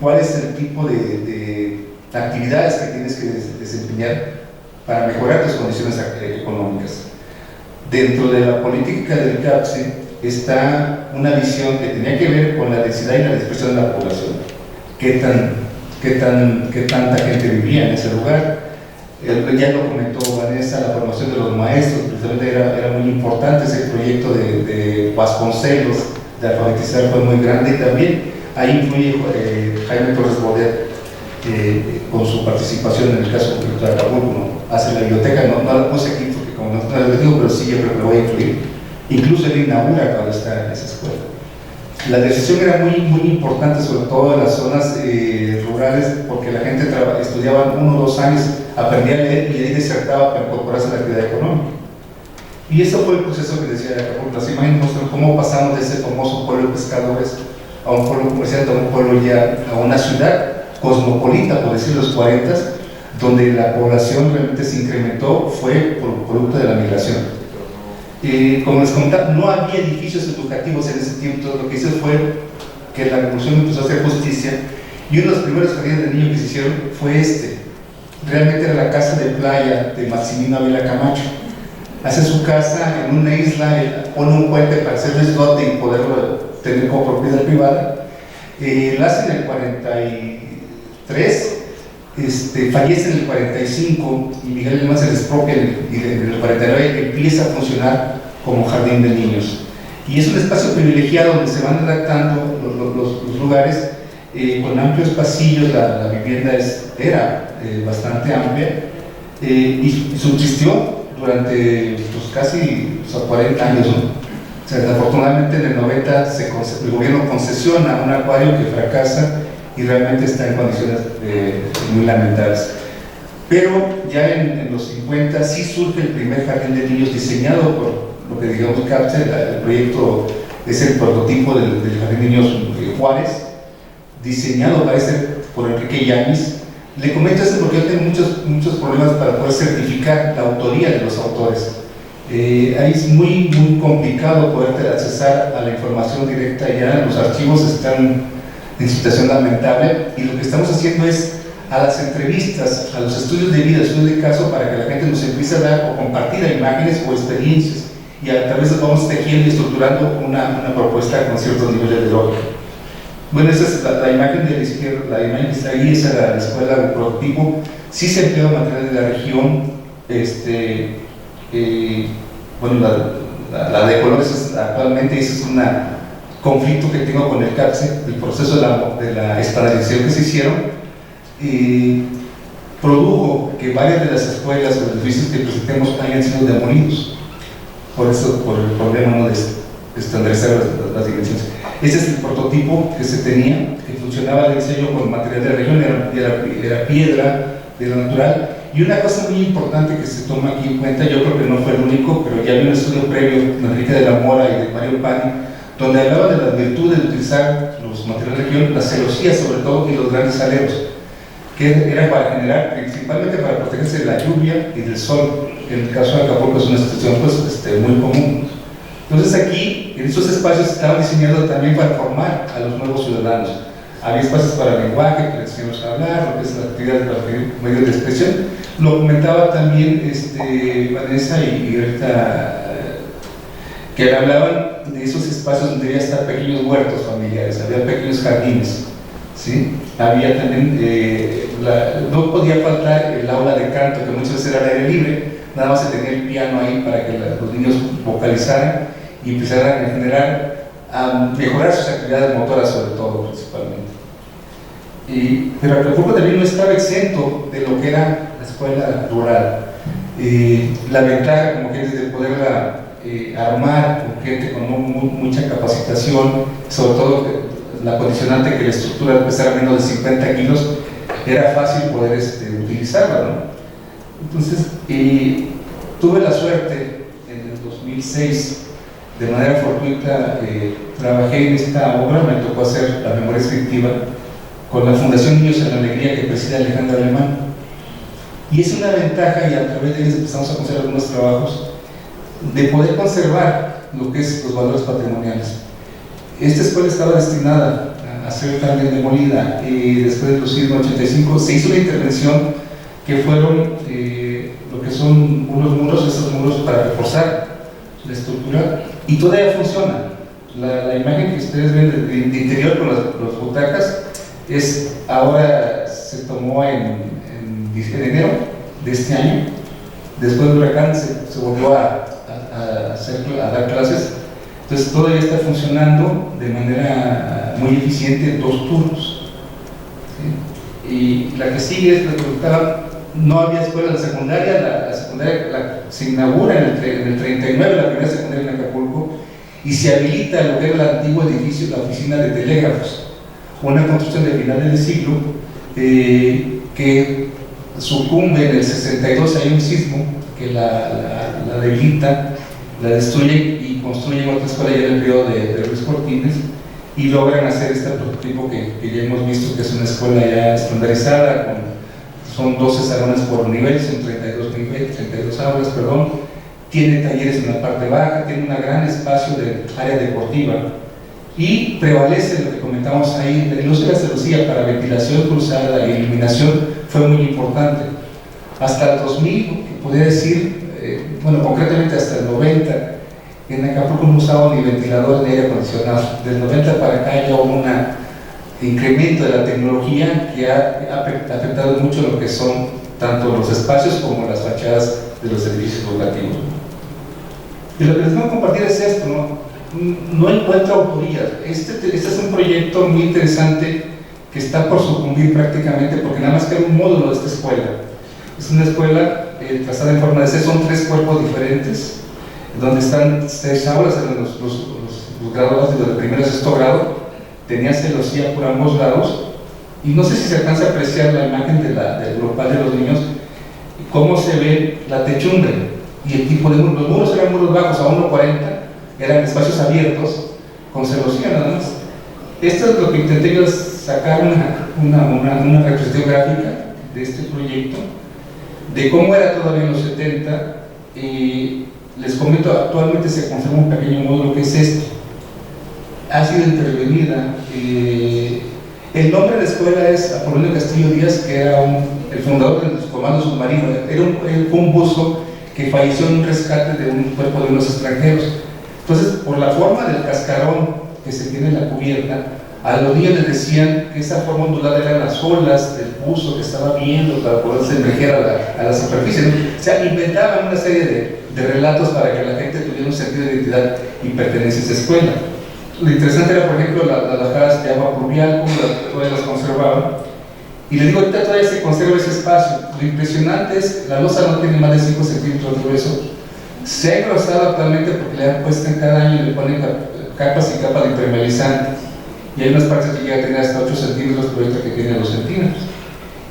[SPEAKER 6] cuál es el tipo de actividades que tienes que desempeñar para mejorar tus condiciones económicas. Dentro de la política del CAPSE está una visión que tenía que ver con la densidad y la dispersión de la población. ¿Qué tanta gente vivía en ese lugar? Ya lo comentó Vanessa, la formación de los maestros, precisamente era muy importante. Ese proyecto de Vasconcelos de alfabetizar fue muy grande, y también ahí influye Jaime Torres Bodet con su participación en el caso concreto de Acapulco, ¿no? Hace la biblioteca, no la puse aquí porque como no la digo, pero sí yo creo que lo voy a incluir. Incluso él inaugura cuando está en esa escuela. La decisión era muy importante, sobre todo en las zonas rurales, porque la gente estudiaba 1 o 2 años, aprendía a leer y ahí desertaba para incorporarse a la actividad económica. Y eso fue el proceso que decía Acapulco. Las imágenes muestran cómo pasamos de ese famoso pueblo de pescadores a un pueblo comercial, a un pueblo ya, a una ciudad cosmopolita, por decir los 40, donde la población realmente se incrementó, fue por producto de la migración. Como les comentaba, no había edificios educativos en ese tiempo. Todo lo que hizo fue que la revolución empezó a hacer justicia, y uno de los primeros jardines de niños que se hicieron fue realmente era la casa de playa de Maximino Ávila Camacho. Hace su casa en una isla, pone un puente para hacer desdote y poderlo tener como propiedad privada. La hace en el 43, fallece en el 45, y Miguel Alemán se despropia y en el 49 empieza a funcionar como jardín de niños. Y es un espacio privilegiado donde se van adaptando los lugares con amplios pasillos. La vivienda era bastante amplia y subsistió durante casi 40 años, ¿no? O sea, afortunadamente en el 90 el gobierno concesiona un acuario que fracasa y realmente está en condiciones muy lamentables. Pero ya en los 50 sí surge el primer jardín de niños diseñado por lo que digamos CAPSE. El proyecto es el prototipo del jardín de niños Juárez, diseñado por Enrique Yáñez. Le comento esto porque yo tengo muchos problemas para poder certificar la autoría de los autores. Ahí es muy complicado poder accesar a la información directa. Ya los archivos están en situación lamentable, y lo que estamos haciendo es a las entrevistas, a los estudios de vida, estudios de caso, para que la gente nos empiece a dar o compartir imágenes o experiencias, y a través de eso vamos tejiendo y estructurando una propuesta con ciertos niveles de lógica. Bueno, esa es la imagen de la izquierda, la imagen que está ahí, esa es la escuela del prototipo. Sí se emplea material de la región. Bueno, la de colores actualmente, ese es un conflicto que tengo con el CAPSE. El proceso de la estandarización que se hicieron produjo que varias de las escuelas o edificios que presentemos hayan sido demolidos, por el problema, ¿no?, de estandarizar las dimensiones. Ese es el prototipo que se tenía, que funcionaba el diseño con material de la región, era piedra de lo natural. Y una cosa muy importante que se toma aquí en cuenta, yo creo que no fue el único, pero ya había un estudio previo de Enrique de la Mora y de Mario Pani, donde hablaba de las virtudes de utilizar los materiales de la región, las celosías sobre todo, y los grandes aleros, que era para generar, principalmente para protegerse de la lluvia y del sol. En el caso de Acapulco es una situación muy común. Entonces aquí, en esos espacios, estaban diseñados también para formar a los nuevos ciudadanos. Había espacios para el lenguaje, que les enseñamos a hablar, lo que es la actividad de los medios de expresión. Lo comentaba también Vanessa y ahorita, que hablaban de esos espacios donde debía estar pequeños huertos familiares, había pequeños jardines, ¿sí? Había también, no podía faltar el aula de canto, que muchas veces era al aire libre, nada más se tenía el piano ahí para que los niños vocalizaran y empezaran a generar, a mejorar sus actividades motoras, sobre todo, principalmente. Pero Acapulco también no estaba exento de lo que era la escuela rural. La ventaja, como que es de poderla armar con gente con mucha capacitación, sobre todo la condicionante que la estructura pesara menos de 50 kilos, era fácil poder utilizarla, ¿no? Entonces, tuve la suerte en el 2006, de manera fortuita, trabajé en esta obra, me tocó hacer la memoria descriptiva con la Fundación Niños en la Alegría, que preside Alejandra Alemán. Y es una ventaja, y a través de ellos empezamos a conocer algunos trabajos, de poder conservar lo que es los valores patrimoniales. Esta escuela estaba destinada a ser también demolida. Después del sismo 85 se hizo una intervención que fueron lo que son unos muros, esos muros para reforzar la estructura, y todavía funciona. La imagen que ustedes ven de interior con las butacas ahora se tomó en enero de este año. Después del huracán se volvió a dar clases. Entonces todavía está funcionando de manera muy eficiente en 2 turnos. ¿Sí? Y la que sigue es la que preguntaba, no había escuela secundaria, la secundaria se inaugura en el 39, la primera secundaria en Acapulco, y se habilita lo que era el antiguo edificio, la oficina de telégrafos, una construcción de finales del siglo que sucumbe en el 62, hay un sismo que la debilita, la destruye y construyen otra escuela ya en el periodo de Ruiz Cortines, y logran hacer este prototipo que ya hemos visto, que es una escuela ya estandarizada, son 12 salones por nivel, son 32 aulas, tiene talleres en la parte baja, tiene un gran espacio de área deportiva, y prevalece lo que comentamos ahí, el uso de la celosía para ventilación cruzada e iluminación fue muy importante. Hasta el 2000, que podría decir, concretamente hasta el 90, en Acapulco no usaba ni ventilador ni aire acondicionado. Del 90 para acá ya hubo un incremento de la tecnología que ha afectado mucho lo que son tanto los espacios como las fachadas de los edificios educativos. Y lo que les voy a compartir es esto, no encuentro autoría. Este es un proyecto muy interesante que está por sucumbir prácticamente, porque nada más queda un módulo de esta escuela. Es una escuela trazada en forma de C, son 3 cuerpos diferentes, donde están 6 aulas en los graduados de primero a sexto grado, tenía celosía por ambos lados, y no sé si se alcanza a apreciar la imagen del grupal de los niños, cómo se ve la techumbre, y el tipo de muros. Los muros eran muros bajos a 1.40, eran espacios abiertos, con celosía nada más. Esto es lo que intenté yo, sacar una representación gráfica de este proyecto, de cómo era todavía en los 70, y les comento, actualmente se conserva un pequeño módulo que es esto. Ha sido intervenida. El nombre de la escuela es Apolonio Castillo Díaz, que era el fundador del comando submarino. Fue un buzo que falleció en un rescate de un cuerpo de unos extranjeros. Entonces, por la forma del cascarón que se tiene en la cubierta, a los niños les decían que esa forma ondulada eran las olas del buzo que estaba viendo para poderse emerger a la superficie, ¿no? O sea, inventaban una serie de relatos para que la gente tuviera un sentido de identidad y pertenencia a esa escuela. Lo interesante era, por ejemplo, las lajas de agua pluvial, como todavía las conservaban. Y les digo, ahorita todavía se conserva ese espacio. Lo impresionante es, la losa no tiene más de 5 centímetros de grueso. Se ha engrosado actualmente porque le han puesto en cada año, le ponen capas y capas de impermeabilizante. Y hay unas partes que llegan a tener hasta 8 centímetros, pero esta que tiene 2 centímetros.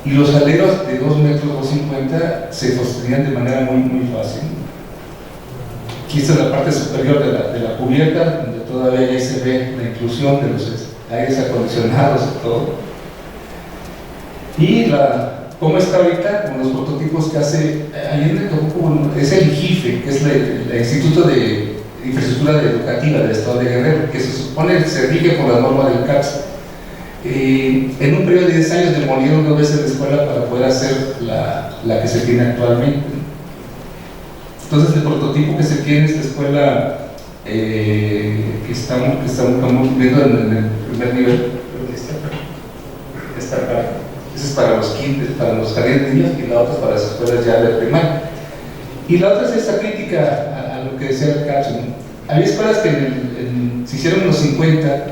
[SPEAKER 6] Y los aleros de 2 metros, 2,50 se sostenían de manera muy, muy fácil. Aquí está la parte superior de la cubierta, donde todavía ya se ve la inclusión de los aires acondicionados y todo. Y cómo está ahorita, con los prototipos que hace, ahí en Acapulco, es el IGIFE, que es el Instituto de Infraestructura Educativa del Estado de Guerrero, que se supone se rige por la norma del CAPS. En un periodo de 10 años demolieron 2 veces la escuela para poder hacer la que se tiene actualmente. Entonces el prototipo que se tiene es la escuela que estamos viendo en el primer nivel. Esta acá. Esa es para los kinders, para los jardines de niños, y la otra es para las escuelas ya de primaria. Y la otra es esta crítica a lo que decía el CAPS. Había escuelas que se hicieron en los 50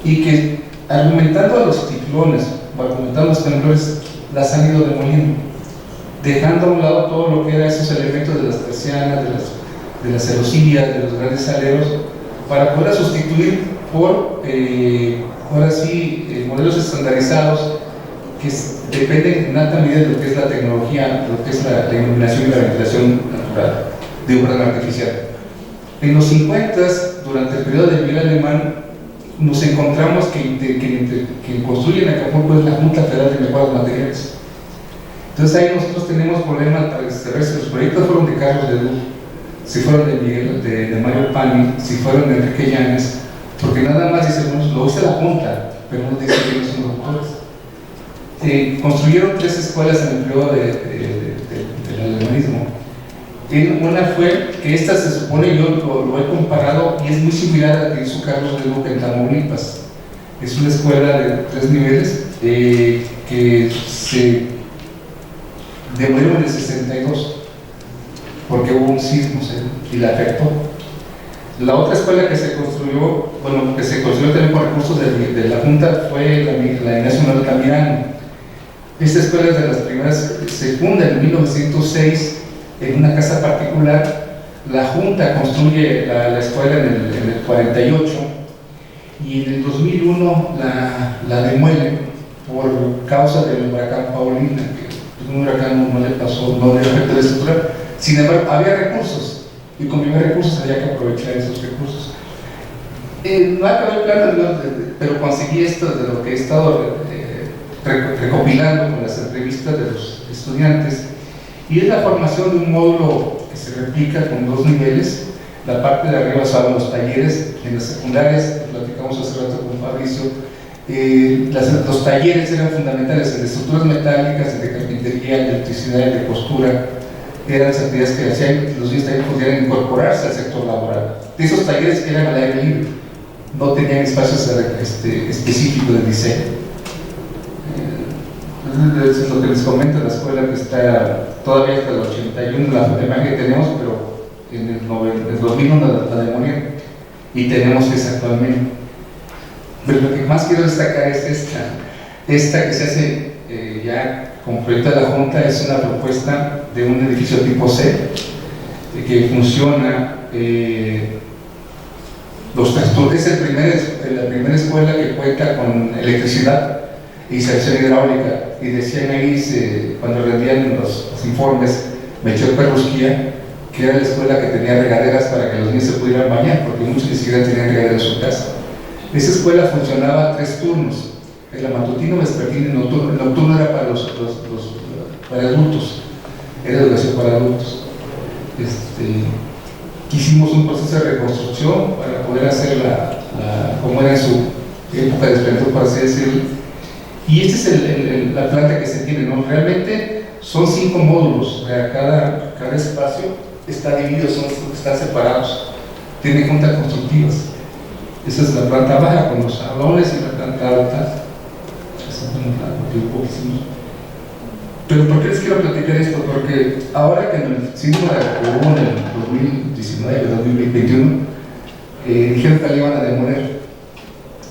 [SPEAKER 6] y que, argumentando a los ciclones o argumentando a los temblores, las han ido demoliendo, dejando a un lado todo lo que eran esos elementos de las persianas, de las celosías, de los grandes aleros, para poder sustituir por, ahora sí, modelos estandarizados que dependen en alta medida de lo que es la tecnología, lo que es la iluminación y la ventilación natural, de un radar artificial. En los 50, durante el periodo del Miguel Alemán, nos encontramos que quien construye en Acapulco es la Junta Federal de Mejora de Materiales. Entonces ahí nosotros tenemos problemas para saber si los proyectos fueron de Carlos de Luz, si fueron de Mario Pani, si fueron de Enrique Llanes, porque nada más dice, bueno, lo dice la Junta, pero no dice quiénes son los autores. Construyeron 3 escuelas en el periodo del alemanismo. Una fue que esta se supone, yo lo he comparado y es muy similar a la que hizo Carlos de Luca en Tamaulipas. Es una escuela de 3 niveles que se demolió en el 62 porque hubo un sismo y la afectó. La otra escuela que se construyó, bueno, que se construyó también con recursos de la Junta fue la Ignacio Manuel Altamirano. Esta escuela es de las primeras, se funda en 1906 en una casa particular. La Junta construye la escuela en el 48 y en el 2001 la demuelen por causa del huracán Paulina, que un huracán no le pasó, no le afectó la estructura. Sin embargo, había recursos y con primer recursos había que aprovechar esos recursos. No acabé el plan, pero conseguí esto de lo que he estado recopilando con las entrevistas de los estudiantes, y es la formación de un módulo que se replica con 2 niveles. La parte de arriba son los talleres. En las secundarias, platicamos hace rato con Fabricio, los talleres eran fundamentales en estructuras metálicas, de carpintería, de electricidad, de costura. Eran las actividades que hacían que los niños también pudieran incorporarse al sector laboral. De esos talleres eran al aire libre, no tenían espacios específicos de diseño. Es lo que les comento, la escuela que está todavía hasta el 81, la imagen que tenemos, pero en el 2001 la demolieron y tenemos esa actualmente. Pero lo que más quiero destacar es esta que se hace ya con proyecto de la Junta. Es una propuesta de un edificio tipo C que funciona es la primera escuela que cuenta con electricidad y instalación hidráulica. Y decían ahí, cuando rendían los informes, Melchor Perrusquía, que era la escuela que tenía regaderas para que los niños se pudieran bañar, porque muchos ni siquiera tenían regadera en su casa. Esa escuela funcionaba 3 turnos, era matutino, vespertino y nocturno. El nocturno era para adultos, era educación para adultos. Hicimos un proceso de reconstrucción para poder hacer como era en su época de esplendor, por así decirlo. Y esta es la planta que se tiene, ¿no? Realmente son 5 módulos, o sea, cada espacio está dividido, están separados, tiene juntas constructivas. Esa es la planta baja con los salones y la planta alta. Pero ¿por qué les quiero platicar esto? Porque ahora que en el sismo hubo en el 2019, 2021, dijeron que la iban a demoler,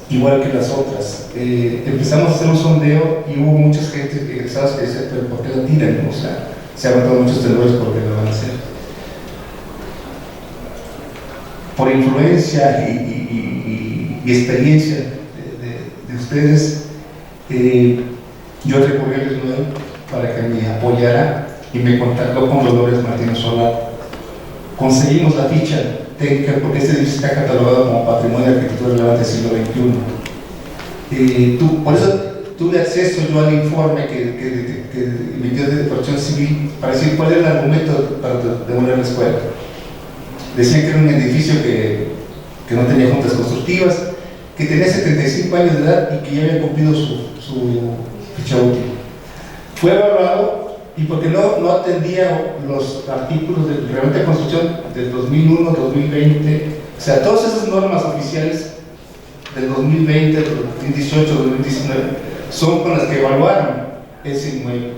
[SPEAKER 6] igual que las otras. Empezamos a hacer un sondeo y hubo muchas gente egresadas que decían, pero ¿por qué la tiran? O sea, se han matado muchos temores porque la van a hacer. Por influencia y experiencia de ustedes, yo recurrí al SNUEL para que me apoyara y me contactó con Dolores Martínez Solar. Conseguimos la ficha técnica porque este edificio está catalogado como Patrimonio de Arquitectura Relevante del siglo XXI. Por eso tuve acceso yo al informe que emitió de Protección Civil para decir cuál era el argumento para demoler la escuela. Decían que era un edificio que no tenía juntas constructivas, que tenía 75 años de edad y que ya había cumplido su fecha útil. Fue evaluado y porque no atendía los artículos del reglamento de construcción del 2001, 2020, o sea, todas esas normas oficiales del 2020, del 2018, 2019, son con las que evaluaron ese inmueble.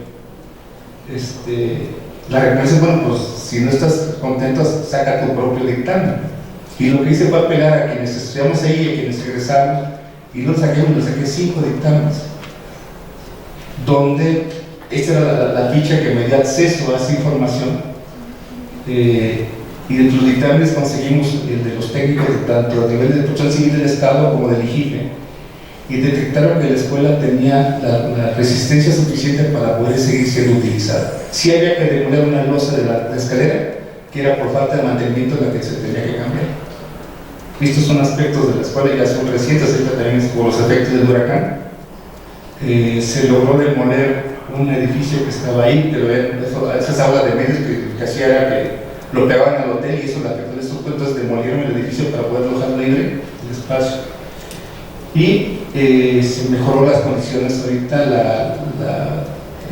[SPEAKER 6] La recomendación, bueno, pues si no estás contento, saca tu propio dictamen. Y lo que hice fue apelar a quienes estudiamos ahí, a quienes egresamos, y lo saqué 5 dictámenes, donde esta era la ficha que me dio acceso a esa información. Y de los dictámenes conseguimos el de los técnicos, tanto a nivel de Protección Civil del Estado como del IGIFE, y detectaron que la escuela tenía la resistencia suficiente para poder seguir siendo utilizada. Sí había que demoler una losa de la escalera, que era por falta de mantenimiento la que se tenía que cambiar. Estos son aspectos de la escuela, ya son recientes, también por los efectos del huracán. Se logró demoler un edificio que estaba ahí, pero esas aulas de medios que hacía era que lo pegaban al hotel y eso le afectó el estructura, entonces demolieron el edificio para poder dejarlo libre el espacio. Y se mejoró las condiciones ahorita,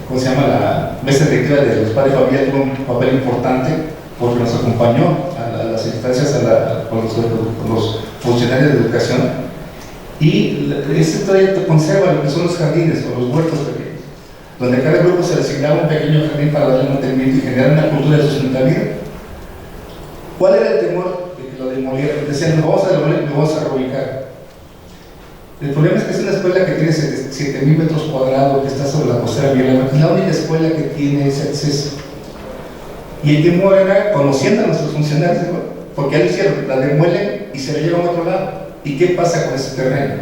[SPEAKER 6] ¿cómo se llama? La mesa directiva de los padres de familia tuvo un papel importante porque nos acompañó a las instancias con los funcionarios de educación, y este todavía conserva lo que son los jardines o los huertos pequeños, donde a cada grupo se le asignaba un pequeño jardín para darle mantenimiento y generar una cultura de sustentabilidad. ¿Cuál era el temor de que lo demolieran? Decían, lo vamos a demoler y lo vamos a reubicar. El problema es que es una escuela que tiene 7,000 metros cuadrados, que está sobre la costera Villa, es la única escuela que tiene ese acceso. Y el temor era, conociendo a nuestros funcionarios, porque ya lo hicieron, la demuelen y se la llevan a otro lado. ¿Y qué pasa con ese terreno?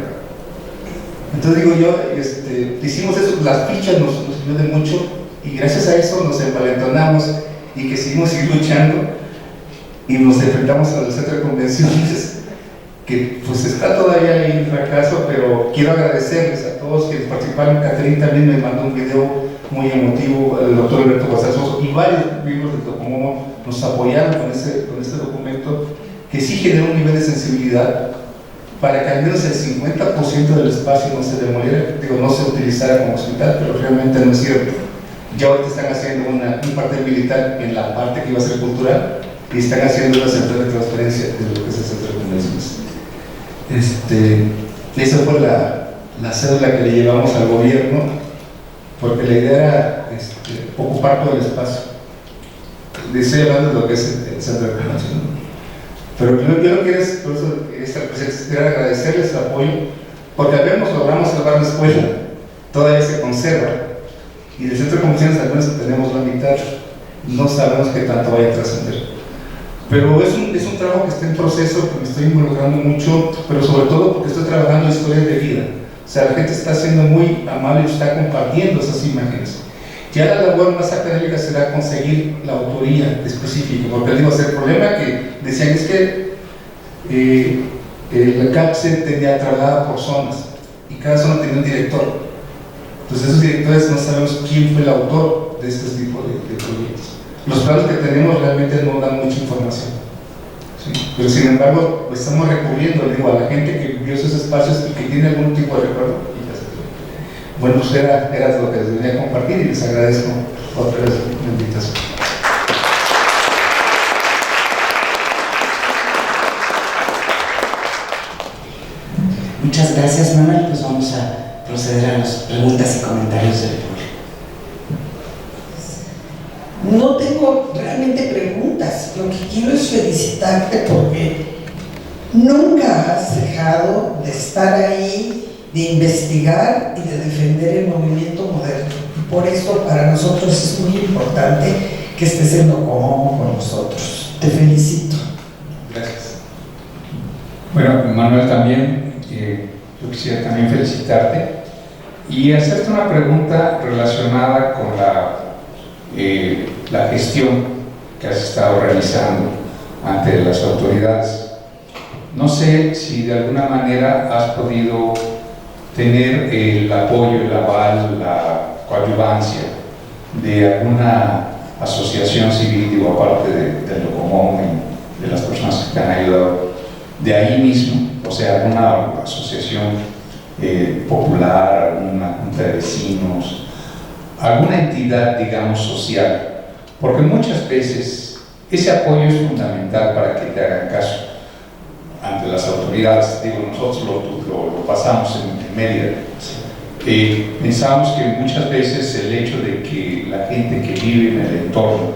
[SPEAKER 6] Entonces digo yo, hicimos eso, las fichas nos sirvió de mucho, y gracias a eso nos envalentonamos y que seguimos luchando y nos enfrentamos al centro de convenciones, que pues está todavía ahí en fracaso, pero quiero agradecerles a todos quienes participaron. Catherine también me mandó un video muy emotivo, el doctor Alberto González y varios miembros del Docomomo nos apoyaron con este documento, que sí generó un nivel de sensibilidad para que al menos el 50% del espacio no se demoliera, no se utilizara como hospital, pero realmente no es cierto. Ya ahorita están haciendo un parte militar en la parte que iba a ser cultural, y están haciendo una central de transferencia de lo que es el centro de convenciones. Esa fue la cédula que le llevamos al gobierno, porque la idea era ocupar todo el espacio. Estoy hablando de lo que es el centro de convenciones. Pero yo lo que es, por eso quería agradecerles el apoyo, porque logramos salvar la escuela, todavía se conserva, y del centro de convenciones al menos tenemos la mitad, no sabemos qué tanto vaya a trascender. Pero es un trabajo que está en proceso, que me estoy involucrando mucho, pero sobre todo porque estoy trabajando en historias de vida. O sea, la gente está siendo muy amable y está compartiendo esas imágenes. Ya la labor más académica será conseguir la autoría específica, porque digo, el problema que decían es que la CAPSE tenía trabajada por zonas, y cada zona tenía un director. Entonces esos directores no sabemos quién fue el autor de este tipo de proyectos. Los planos que tenemos realmente no dan mucha información, ¿sí? Pero sin embargo estamos recurriendo, a la gente que vivió esos espacios y que tiene algún tipo de recuerdo. Bueno, pues era lo que les venía a compartir, y les agradezco otra vez la invitación.
[SPEAKER 1] Muchas gracias, Manuel. Pues vamos a proceder a las preguntas y comentarios del público.
[SPEAKER 7] No tengo realmente preguntas, lo que quiero es felicitarte porque nunca has dejado de estar ahí, de investigar y de defender el movimiento moderno. Y por eso para nosotros es muy importante que estés en Docomomo con nosotros. Te felicito.
[SPEAKER 6] Gracias.
[SPEAKER 8] Bueno, Manuel, también yo quisiera también felicitarte y hacerte una pregunta relacionada con la gestión que has estado realizando ante las autoridades. No sé si de alguna manera has podido tener el apoyo, el aval, la coadyuvancia de alguna asociación civil, digo, aparte del Docomomo y de las personas que te han ayudado, de ahí mismo, o sea, alguna asociación popular, alguna junta de vecinos, alguna entidad, digamos, social, porque muchas veces ese apoyo es fundamental para que te hagan caso ante las autoridades. Digo, nosotros lo pasamos en Mérida. Pensamos que muchas veces el hecho de que la gente que vive en el entorno,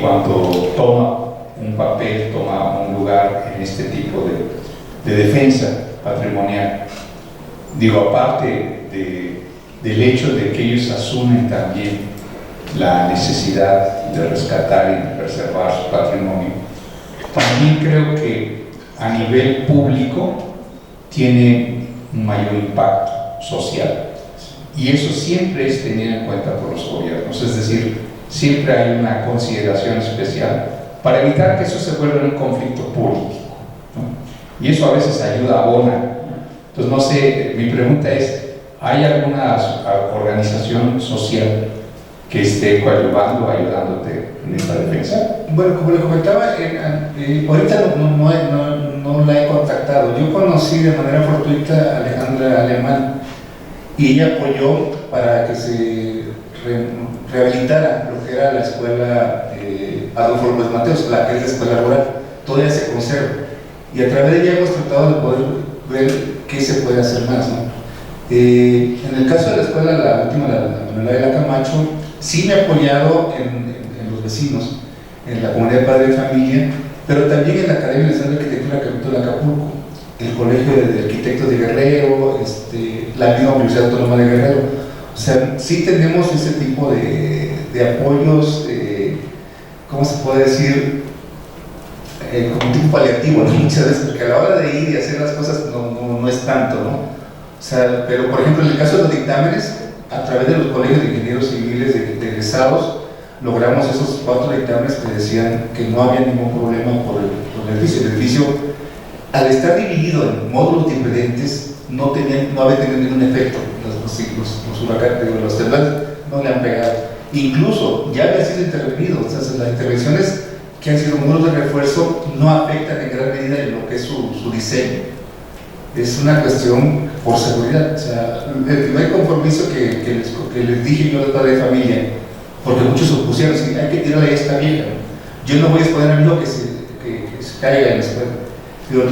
[SPEAKER 8] cuando toma un papel, toma un lugar en este tipo de defensa patrimonial, digo, aparte del hecho de que ellos asumen también la necesidad de rescatar y de preservar su patrimonio, también creo que a nivel público tiene un mayor impacto social, y eso siempre es tenido en cuenta por los gobiernos, es decir, siempre hay una consideración especial para evitar que eso se vuelva un conflicto político, ¿no? Y eso a veces ayuda a abonar. Entonces, no sé, mi pregunta es, ¿hay alguna organización social que esté coadyuvando, ayudándote en esta defensa?
[SPEAKER 6] Bueno, como le comentaba, ahorita no no la he contactado. Yo conocí de manera fortuita a Alejandra Alemán y ella apoyó para que se rehabilitara lo que era la escuela Adolfo López Mateos, la que es la escuela rural. Todavía se conserva y a través de ella hemos tratado de poder ver qué se puede hacer más, ¿no? En el caso de la escuela, la última, la Manuela de la Camacho, sí me ha apoyado en los vecinos, en la comunidad de padre de familia, pero también en la Academia Nacional de Arquitectura Capítulo de Acapulco, el Colegio de Arquitectos de Guerrero, la misma Universidad Autónoma de Guerrero. O sea, sí tenemos ese tipo de apoyos, ¿cómo se puede decir? Como un tipo paliativo, ¿no? Muchas veces, porque a la hora de ir y hacer las cosas no es tanto, ¿no? O sea, pero por ejemplo, en el caso de los dictámenes, a través de los colegios de ingenieros civiles de egresados, logramos esos 4 dictámenes que decían que no había ningún problema por el edificio. El edificio, al estar dividido en módulos diferentes, no había tenido ningún efecto. Los huracanes, los temblores no le han pegado. Incluso ya había sido intervenido. O sea, las intervenciones que han sido muros de refuerzo no afectan en gran medida en lo que es su diseño. Es una cuestión por seguridad. O sea, el primer compromiso que les dije yo a los padres de familia, porque muchos se opusieron, si hay que tirarla ya está vieja. Yo no voy a exponer a mi hijo que se caiga en la escuela. Pero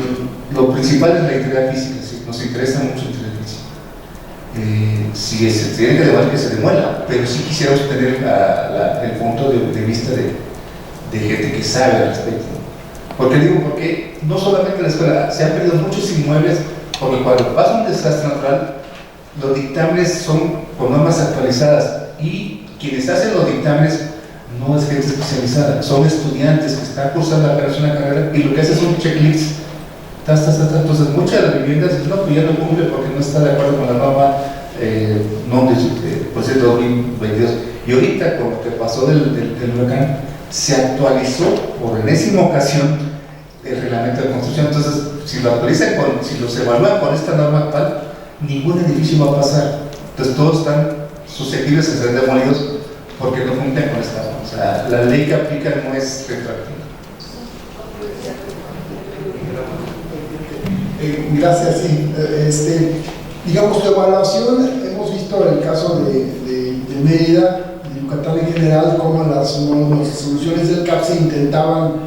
[SPEAKER 6] lo principal es la integridad física, ¿sí? Nos interesa mucho la integridad física. Si se tiene que demoler, que se demuela, pero sí quisiéramos tener el punto de vista de gente que sabe al respecto. Porque digo, porque no solamente la escuela, se han perdido muchos inmuebles, porque cuando pasa un desastre natural, los dictámenes son con normas actualizadas y quienes hacen los dictámenes no es gente especializada, son estudiantes que están cursando apenas una carrera y lo que hacen son checklists. Entonces muchas de las viviendas no, pues ya no cumple porque no está de acuerdo con la norma pues de 2022. Y ahorita con lo que pasó del huracán, se actualizó por enésima ocasión el reglamento de construcción. Entonces, si lo actualizan, si los evalúan con esta norma actual, ningún edificio va a pasar. Entonces todos están susceptibles de ser demolidos porque no cumplen con esta norma. O sea, la ley que aplica no es retroactiva.
[SPEAKER 3] Gracias, sí. Digamos, tu evaluación, hemos visto el caso de Mérida, de Yucatán en general, cómo las soluciones del CAPSE intentaban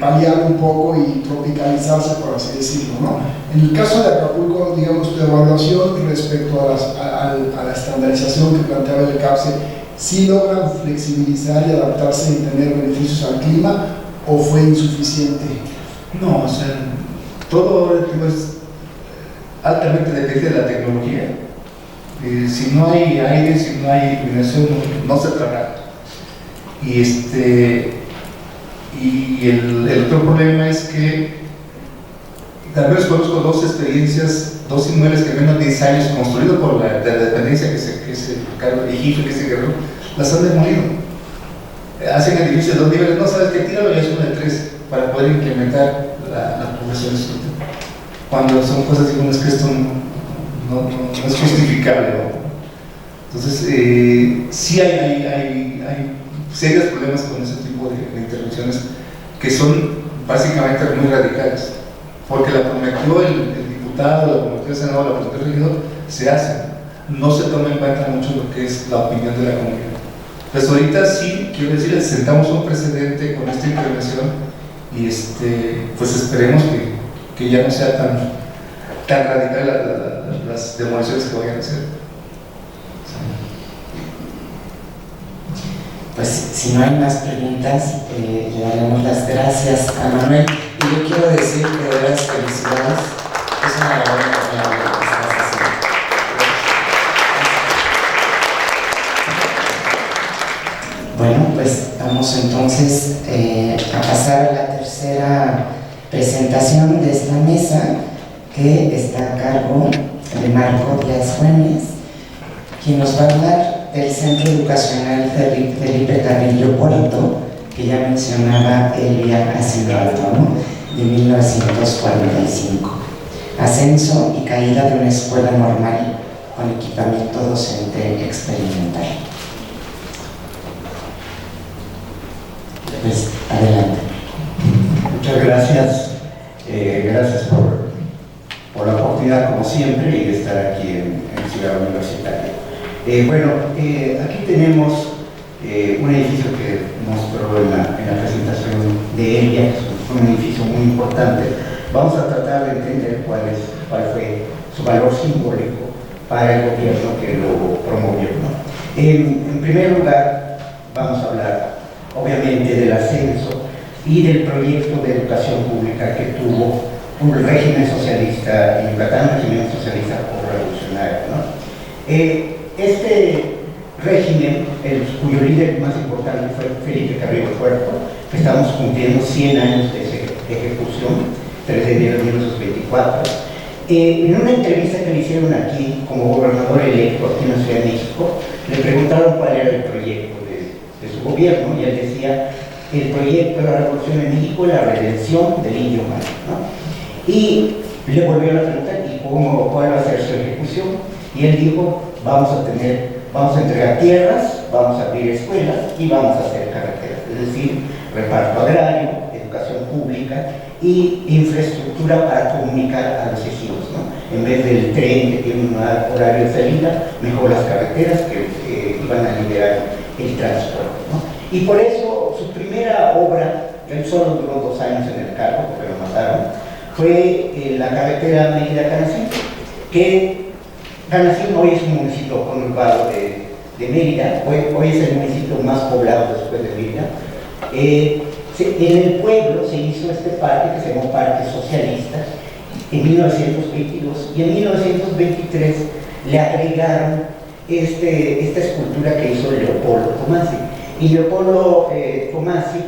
[SPEAKER 3] paliar un poco y tropicalizarse, por así decirlo, ¿no? En el caso de Acapulco, digamos, tu evaluación respecto a la estandarización que planteaba el CAPSE, ¿sí logran flexibilizar y adaptarse y tener beneficios al clima o fue insuficiente?
[SPEAKER 6] No, o sea, todo es altamente depende de la tecnología. Si no hay aire, si no hay iluminación, no se trabaja. Y el otro problema es que tal vez conozco 2 experiencias, 2 inmuebles que en menos de 10 años construidos por la dependencia que se encarga de Jife, que se Guerrero, las han demolido. Hacen edificios de 2 niveles, no sabes qué, tíralo y es uno de 3 para poder implementar la progresión estructural. Cuando son cosas como es que esto no es justificable, ¿no? Entonces, sí hay serios problemas con ese tipo de intervenciones que son básicamente muy radicales, porque la prometió el diputado, la prometió el senador, la prometió el regidor, se hacen, no se toma en cuenta mucho lo que es la opinión de la comunidad. Pues ahorita sí, quiero decir, sentamos un precedente con esta intervención y pues esperemos que ya no sea tan radical las demoliciones que vayan a hacer.
[SPEAKER 1] Pues si no hay más preguntas, le daremos las gracias a Manuel. Y yo quiero decir que de veras felicidades. Es una labor admirable lo que estás haciendo. Bueno, pues vamos entonces a pasar a la tercera presentación de esta mesa, que está a cargo de Marco Díaz Güemes, quien nos va a hablar del Centro Educacional Felipe Carrillo Puerto, que ya mencionaba Elia hace un rato, ¿no? De 1945. Ascenso y caída de una escuela normal con equipamiento docente experimental. Pues adelante.
[SPEAKER 9] Muchas gracias. Gracias siempre, y de estar aquí en Ciudad Universitaria. Aquí tenemos un edificio que mostró en la presentación de ella, es un edificio muy importante. Vamos a tratar de entender cuál fue su valor simbólico para el gobierno que lo promovió, ¿no? En primer lugar, vamos a hablar obviamente del ascenso y del proyecto de educación pública que tuvo un régimen socialista en Yucatán, un régimen socialista revolucionario, ¿no? Este régimen, cuyo líder más importante fue Felipe Carrillo Puerto, que estamos cumpliendo 100 años de ejecución, 3 de enero de 1924. En una entrevista que le hicieron aquí como gobernador electo aquí en la Ciudad de México, le preguntaron cuál era el proyecto de su gobierno, y él decía: el proyecto de la Revolución en México es la redención del indio humano, ¿no? Y le volvió la pregunta: ¿y cuál va a ser su ejecución? Y él dijo: vamos a entregar tierras, vamos a abrir escuelas y vamos a hacer carreteras, es decir, reparto agrario, educación pública y infraestructura para comunicar a los ejidos, ¿no? En vez del tren que tiene un horario de salida, mejor las carreteras que iban a liberar el transporte, ¿no? Y por eso su primera obra, él solo duró 2 años en el cargo porque lo mataron, fue la carretera Mérida-Canacín, que Canacín hoy es un municipio conurbado de Mérida, hoy es el municipio más poblado después de Mérida. En el pueblo se hizo este parque que se llamó Parque Socialista en 1922, y en 1923 le agregaron esta escultura que hizo Leopoldo Tomassi. Y Leopoldo Tomassi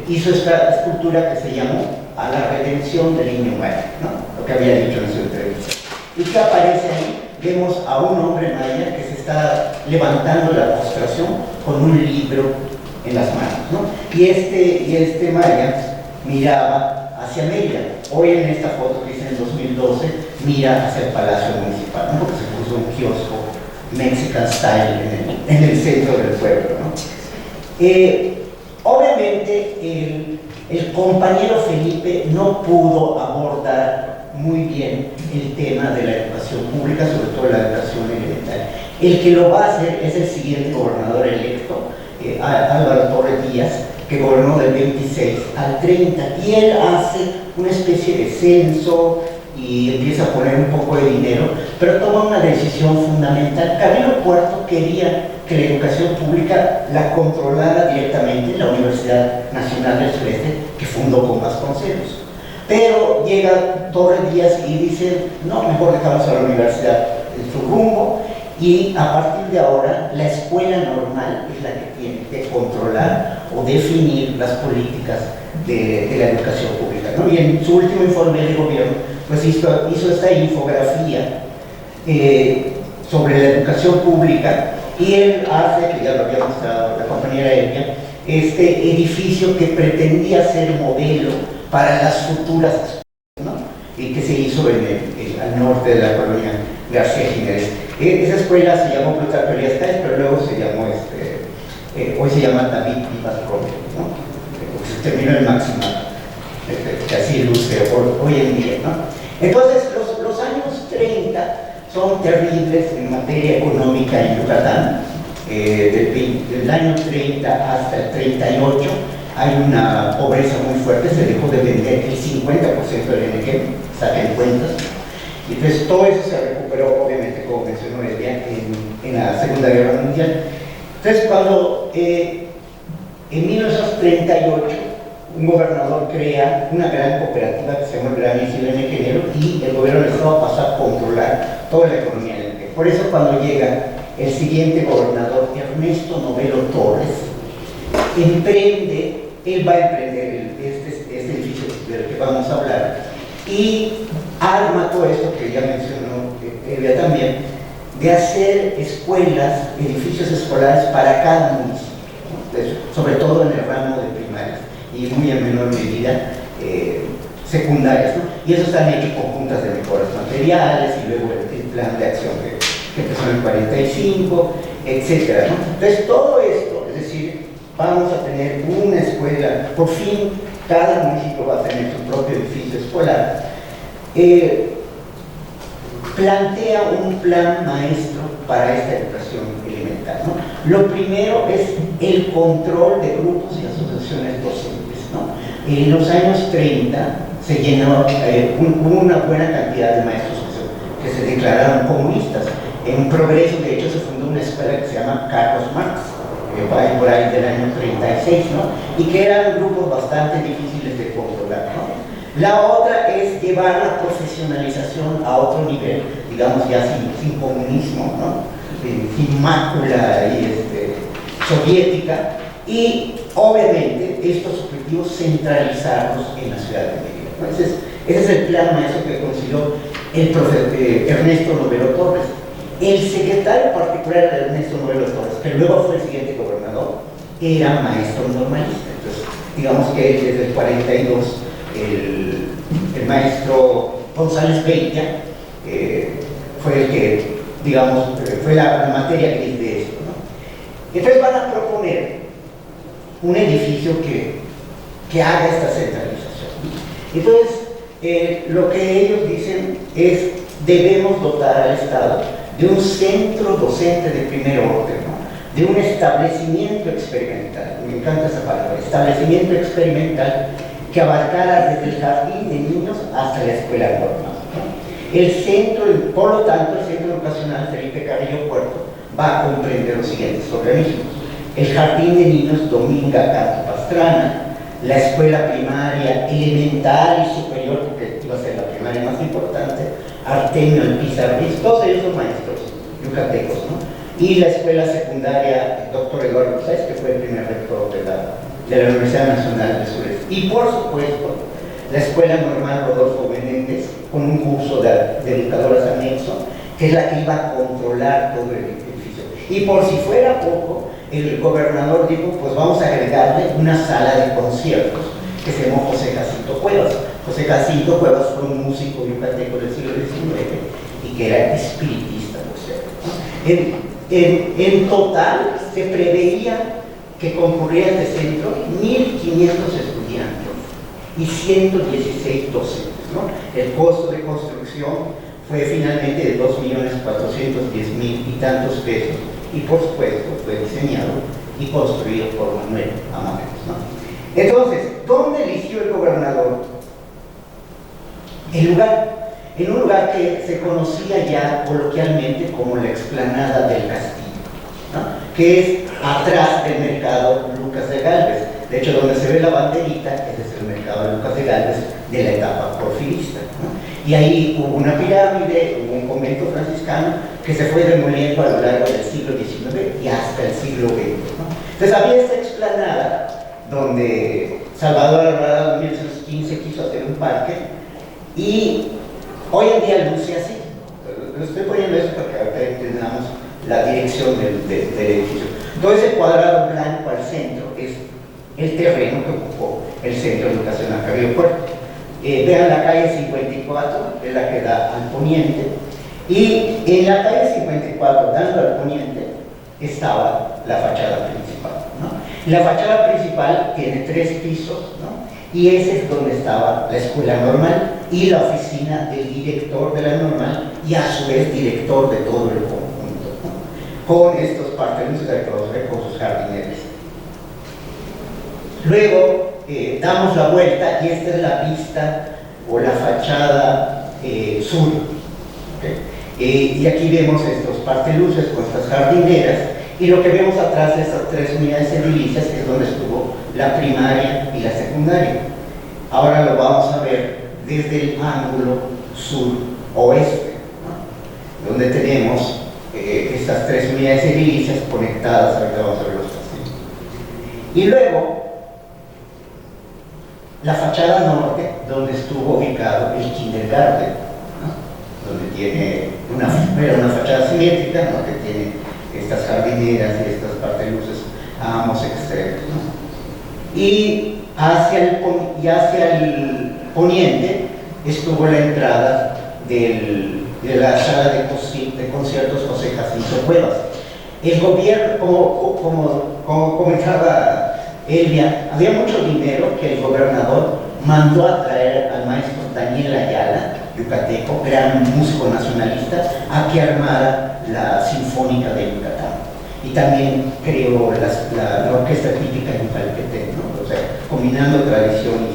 [SPEAKER 9] hizo esta escultura que se llamó A la redención del indio maya, ¿no? Lo que había dicho en su entrevista. Y que aparece ahí, vemos a un hombre maya que se está levantando la postración con un libro en las manos, ¿no? Y este maya miraba hacia Mérida. Hoy en esta foto que hice en 2012, mira hacia el Palacio Municipal, ¿no? Porque se puso un kiosco Mexican Style en el centro del pueblo, ¿no? Obviamente el compañero Felipe no pudo abordar muy bien el tema de la educación pública, sobre todo la educación elemental. El que lo va a hacer es el siguiente gobernador electo, Álvaro Torres Díaz, que gobernó del 26 al 30, y él hace una especie de censo y empieza a poner un poco de dinero, pero toma una decisión fundamental. Carrillo Puerto quería que la educación pública la controlara directamente la Universidad Nacional del Sureste, que fundó con Vasconcelos. Pero llega Torres Díaz y dice: no, mejor dejamos a la universidad en su rumbo, y a partir de ahora la escuela normal es la que tiene que controlar o definir las políticas de la educación pública, ¿no? Y en su último informe de gobierno pues hizo esta infografía sobre la educación pública, y él hace, que ya lo había mostrado la compañera Elia, este edificio que pretendía ser modelo para las futuras escuelas, ¿no? Y que se hizo al norte de la colonia García Jiménez. Esa escuela se llamó Plutarco Elías Calles, pero luego se llamó, hoy se llama David Vivas Gómez, ¿no? Se terminó en Máxima, que así luce hoy en día, ¿no? Entonces, los años 30 son terribles en materia económica en Yucatán. Del año 30 hasta el 38 hay una pobreza muy fuerte, se dejó de vender el 50% del NG, saquen cuentas. Y entonces todo eso se recuperó, obviamente, como mencionó Elia, en la Segunda Guerra Mundial. Entonces, cuando en 1938 un gobernador crea una gran cooperativa que se llama el Gran Isidro Ingeniero, y el gobierno del Estado pasó a controlar toda la economía del NG. Por eso, cuando llega el siguiente gobernador, Ernesto Novelo Torres, él va a emprender este edificio del que vamos a hablar, y arma todo esto que ya mencionó Elia también, de hacer escuelas, edificios escolares para cada municipio, ¿no? Sobre todo en el ramo de primarias y muy en menor medida secundarias, ¿no? Y eso están hechos con juntas de mejores materiales, y luego el plan de acción que empezó en el 45, etcétera, ¿no? Entonces todo esto, es decir, vamos a tener una escuela, por fin cada municipio va a tener su propio edificio escolar. plantea un plan maestro para esta educación elemental, ¿no? Lo primero es el control de grupos y asociaciones docentes, ¿no? En los años 30 se llenó, hubo una buena cantidad de maestros que se declararon comunistas. En Progreso, de hecho, se fundó una escuela que se llama Carlos Marx, por ahí del año 36, ¿no? Y que eran grupos bastante difíciles de controlar, ¿no? La otra es llevar la profesionalización a otro nivel, digamos ya sin comunismo, ¿no? Sin mácula soviética, y obviamente estos objetivos centralizarlos en la Ciudad de Mérida, ¿no? Ese es el plan maestro que consiguió el profesor Ernesto Novelo Torres. El secretario particular de Ernesto Novelo Torres, que luego fue el siguiente gobernador, era maestro normalista. Entonces, digamos que desde el 42, el maestro González Beitia fue el que, digamos, fue la materia gris de esto, ¿no? Entonces van a proponer un edificio que haga esta centralización. Entonces, lo que ellos dicen es: debemos dotar al Estado de un centro docente de primer orden, ¿no? De un establecimiento experimental, me encanta esa palabra, establecimiento experimental, que abarcara desde el jardín de niños hasta la escuela normal, ¿no? El centro, por lo tanto, el Centro Educacional Felipe Carrillo Puerto va a comprender los siguientes organismos: el jardín de niños Dominga Canto Pastrana, la escuela primaria elemental y superior, porque iba a ser la primaria más importante, Artemio Alpizar Ruiz, todos ellos son maestros yucatecos, ¿no? Y la escuela secundaria Dr. Eduardo Sáez, que fue el primer rector de la Universidad Nacional del Sureste. Y por supuesto, la escuela normal Rodolfo Menéndez, con un curso de educadoras anexo, que es la que iba a controlar todo el edificio. Y por si fuera poco, el gobernador dijo: pues vamos a agregarle una sala de conciertos que se llamó José Jacinto Cuevas. José Jacinto Cuevas fue un músico yucateco del siglo XIX y que era espiritista, por cierto, ¿no? En total se preveía que concurría a este centro 1.500 estudiantes y 116 docentes, ¿no? El costo de construcción fue finalmente de 2.410.000 y tantos pesos, y por supuesto fue diseñado y construido por Manuel Amadeus, ¿no? Entonces, ¿dónde eligió el gobernador el lugar? En un lugar que se conocía ya coloquialmente como la explanada del Castillo, ¿no? Que es atrás del mercado Lucas de Gálvez. De hecho, donde se ve la banderita, ese es el mercado de Lucas de Gálvez de la etapa porfirista, ¿no? Y ahí hubo una pirámide, hubo un convento franciscano que se fue demoliendo a lo largo del siglo XIX y hasta el siglo XX, ¿no? Entonces había esta explanada donde Salvador Alvarado en 1915 quiso hacer un parque, y hoy en día luce así. Lo estoy poniendo eso para que acá entendamos la dirección del edificio. Todo ese cuadrado blanco al centro es el terreno que ocupó el Centro Educacional Carrillo Puerto. Vean la calle 54, es la que da al poniente, y en la calle 54, dando al poniente, estaba la fachada principal, ¿no? La fachada principal tiene 3 pisos, ¿no? Y ese es donde estaba la escuela normal y la oficina del director de la normal, y a su vez director de todo el conjunto, ¿no? Con estos parterres de clausura, con sus jardineres. Luego damos la vuelta y esta es la vista o la fachada sur, ¿okay? Y aquí vemos estos parteluces con estas jardineras, y lo que vemos atrás de estas 3 unidades edilicias es donde estuvo la primaria y la secundaria. Ahora lo vamos a ver desde el ángulo sur-oeste, ¿no? Donde tenemos estas 3 unidades edilicias conectadas. Ahorita vamos a ver los pasillos. Y luego la fachada norte, donde estuvo ubicado el kindergarten, ¿no? Donde tiene una fachada simétrica, ¿no? Que tiene estas jardineras y estas parteluces a ambos extremos, ¿no? Y hacia el poniente estuvo la entrada de la sala de conciertos José Jacinto Cuevas. El gobierno, como comentaba Elvia, había mucho dinero que el gobernador mandó a traer al maestro Daniel Ayala de yucateco, gran músico nacionalista, a que armara la Sinfónica de Yucatán. Y también creó la Orquesta Típica de Yucatán, ¿no? O sea, combinando tradición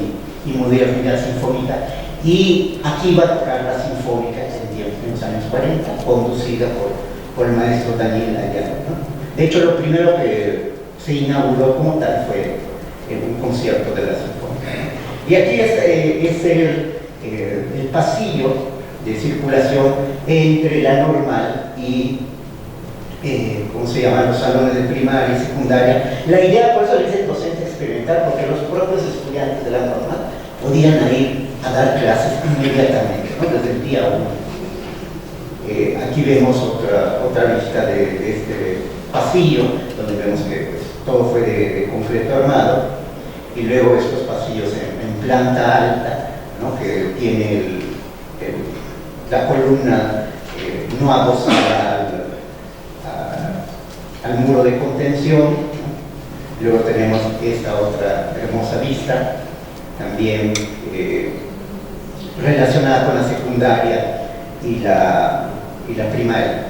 [SPEAKER 9] y modernidad sinfónica. Y aquí iba a tocar la Sinfónica en los años 40, conducida por el maestro Daniel Ayala, ¿no? De hecho, lo primero que se inauguró como tal fue un concierto de la Sinfónica, ¿no? Y aquí es el pasillo de circulación entre la Normal y ¿cómo se llaman? Los salones de primaria y secundaria. La idea, por eso le dicen docente experimental, porque los propios estudiantes de la Normal podían ir a dar clases inmediatamente, ¿no? Desde el día 1. Aquí vemos otra vista de este pasillo, donde vemos que pues, todo fue de concreto armado, y luego estos pasillos en planta alta, ¿no? Que tiene la columna no adosada al muro de contención, ¿no? Luego tenemos esta otra hermosa vista, también relacionada con la secundaria y la primaria.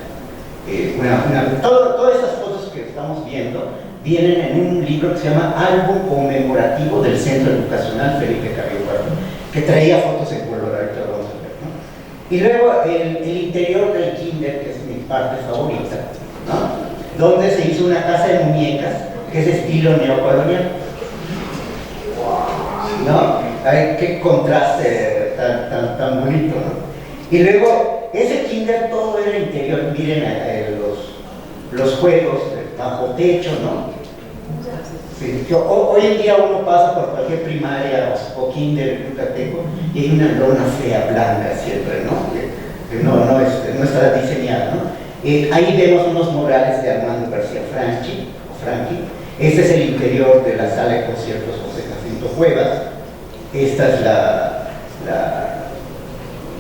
[SPEAKER 9] Todas estas fotos que estamos viendo vienen en un libro que se llama Álbum Conmemorativo del Centro Educacional Felipe Carrillo Puerto, que traía fotos en color, ahorita lo vamos a ver, ¿no? Y luego el interior del kinder, que es mi parte favorita, ¿no? Donde se hizo una casa de muñecas, que es estilo neocolonial, ¿no? Ay, qué contraste tan bonito, ¿no? Y luego, ese kinder todo era interior, miren los juegos bajo techo, ¿no? Sí, hoy en día uno pasa por cualquier primaria o kinder yucateco y hay una lona fea blanca siempre, ¿no? Que no está diseñada, ¿no? Ahí vemos unos murales de Armando García Franchi. Este es el interior de la sala de conciertos José Jacinto Cuevas. Esta es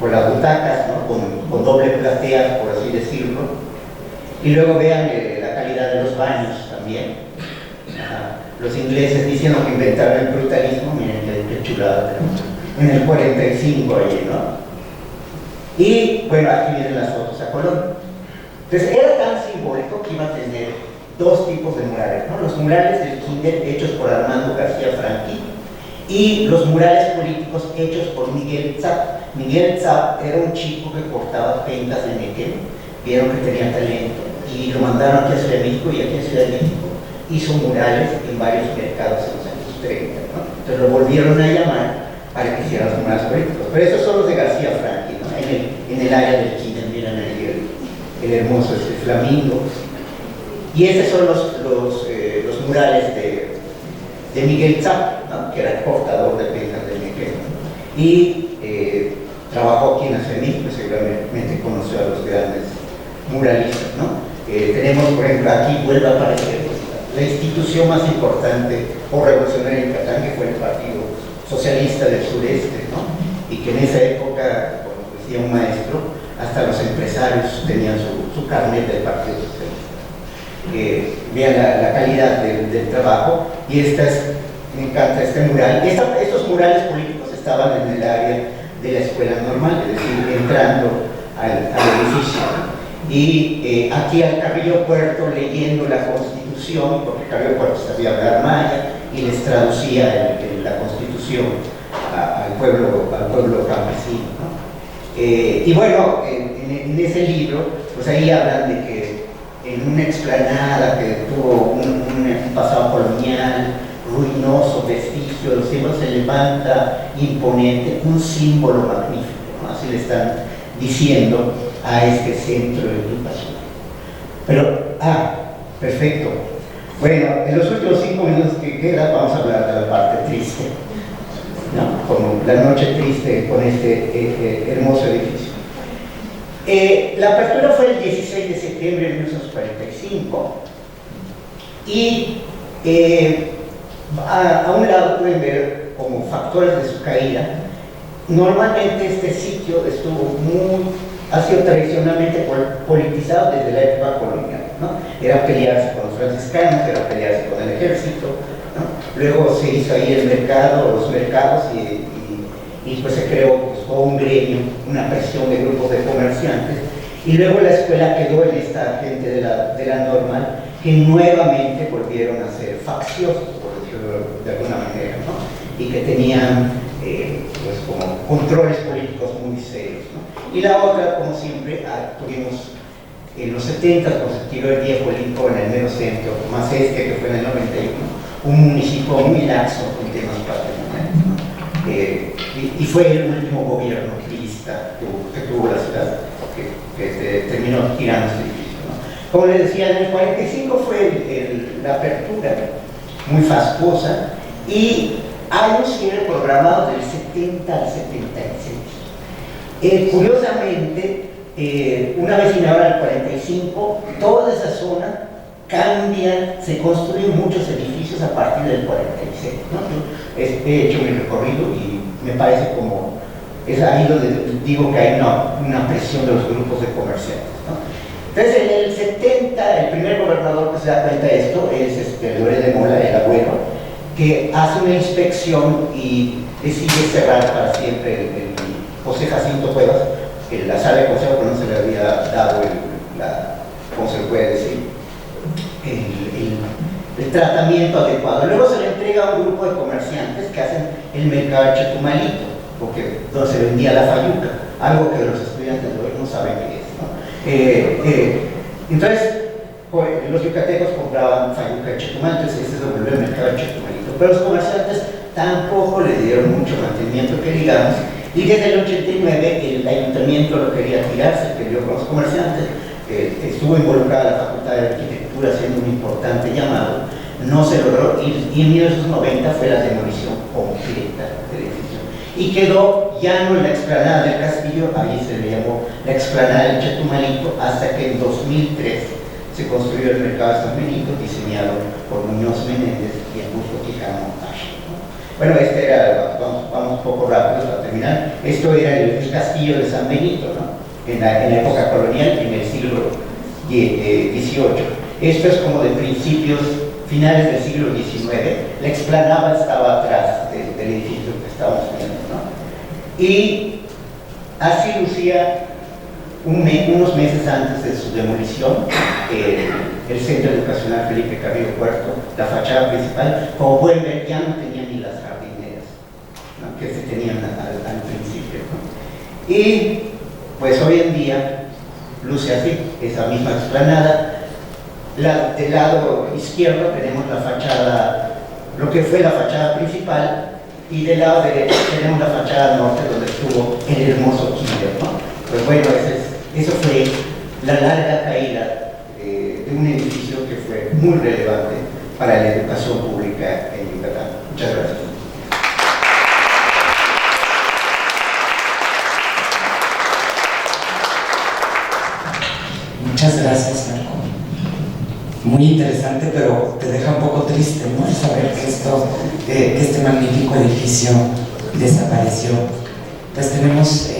[SPEAKER 9] por las butacas, ¿no? con doble platea, por así decirlo. Y luego vean la calidad de los baños también. Los ingleses diciendo que inventaron el brutalismo, miren qué chulada tenemos. En el 45 allí, ¿no? Y bueno, aquí vienen las fotos a color. Entonces era tan simbólico que iba a tener dos tipos de murales, ¿no? Los murales del kinder hechos por Armando García Franchi y los murales políticos hechos por Miguel Zapp. Miguel Zapp era un chico que cortaba pencas de níquel, vieron que tenía talento y lo mandaron aquí a Ciudad de México, y aquí a Ciudad de México hizo murales en varios mercados en los años 30, ¿no? Entonces lo volvieron a llamar para que hiciera los murales políticos. Pero esos son los de García Franchi, ¿no? En el área del kinder, miren ahí el hermoso flamingo. Y estos son los murales de Miguel Zapp, ¿no? Que era portador de pencas de níquel, ¿no? Y trabajó aquí en la Ciudad de México, seguramente conoció a los grandes muralistas, ¿no? Tenemos, por ejemplo, aquí vuelve a aparecer la institución más importante o revolucionaria en Yucatán, que fue el Partido Socialista del Sureste, ¿no? Y que en esa época, como decía un maestro, hasta los empresarios tenían su carnet del Partido Socialista. Vean la calidad del trabajo. Y me encanta este mural. Estos murales políticos estaban en el área de la escuela normal, es decir, entrando al edificio. Y aquí al Carrillo Puerto leyendo la Constitución, porque Carrillo Puerto sabía hablar maya y les traducía la Constitución al pueblo campesino, ¿no? Y bueno, en ese libro, pues ahí hablan de que en una explanada que tuvo un pasado colonial, ruinoso, vestigio de los tiempos, se levanta imponente un símbolo magnífico, ¿no? Así le están diciendo a este centro de educación. Pero, perfecto. Bueno, en los últimos 5 minutos que queda vamos a hablar de la parte triste, ¿no? Como la noche triste con este hermoso edificio. La apertura fue el 16 de septiembre de 1945 y a un lado pueden ver como factores de su caída. Normalmente este sitio ha sido tradicionalmente politizado desde la época colonial, ¿no? Era pelearse con los franciscanos, era pelearse con el ejército, ¿no? Luego se hizo ahí los mercados y pues se creó pues, buscó un gremio, una presión de grupos de comerciantes, y luego la escuela quedó en esta gente de la normal, que nuevamente volvieron a ser facciosos, por decirlo de alguna manera, ¿no? Y que tenían pues como controles políticos muy serios, ¿no? Y la otra, como siempre, tuvimos en los 70, cuando se tiró el viejo Lincoln en el medio centro, más que fue en el 91, un municipio muy laxo en temas patrimoniales, ¿no? Y fue el último gobierno priista que tuvo la ciudad, que terminó tirando este edificio, ¿no? Como les decía, en el 45 fue la apertura muy fastuosa, y hay un cierre programado del 70 al 76. Curiosamente, una vez inaugurada el 45, toda esa zona cambia, se construyen muchos edificios a partir del 46, ¿no? Yo he hecho mi recorrido y me parece como, es ahí donde digo que hay una presión de los grupos de comerciantes, ¿no? Entonces, en el 70, el primer gobernador que se da cuenta de esto es Loret de Mola, el abuelo, que hace una inspección y decide cerrar para siempre el José Jacinto Cuevas, que la sala de consejo no se le había dado ¿cómo se puede decir? El tratamiento adecuado. Luego se le entrega a un grupo de comerciantes que hacen el mercado de Chetumalito, donde se vendía la fayuca, algo que los estudiantes de hoy no saben qué es, ¿no? Entonces, los yucatecos compraban fayuca de Chetumal, entonces ese se volvió el mercado de Chetumalito, pero los comerciantes tampoco le dieron mucho mantenimiento, que digamos, y desde el 89 el ayuntamiento lo quería tirar, se peleó con los comerciantes, estuvo involucrada la Facultad de Arquitectura haciendo un importante llamado, no se logró, y en 1990 fue la demolición completa del edificio, y quedó ya no en la explanada del castillo, ahí se le llamó la explanada del Chetumalito, hasta que en 2003 se construyó el mercado de San Benito, diseñado por Muñoz Menéndez y Augusto Quijano Montaje. Bueno, este era, vamos un poco rápido para terminar, esto era el castillo de San Benito, ¿no? En la época colonial, en el siglo XVIII. Esto es como de principios, finales del siglo XIX, la explanada estaba atrás del edificio que estábamos viendo, ¿no? Y así lucía unos meses antes de su demolición, el Centro Educacional Felipe Carrillo Puerto, la fachada principal, como pueden ver, ya no tenía ni las jardineras, ¿no? Que se tenían al principio, ¿no? Y pues hoy en día luce así, esa misma explanada. Del lado izquierdo tenemos la fachada, lo que fue la fachada principal, y del lado derecho tenemos la fachada norte, donde estuvo el hermoso kinder, ¿no? Pues bueno, eso fue la larga caída de un edificio que fue muy relevante para la educación pública en Yucatán. Muchas gracias.
[SPEAKER 1] Muchas gracias, Marco. Muy interesante, pero te deja un poco triste, ¿no? Saber que este magnífico edificio desapareció. Pues tenemos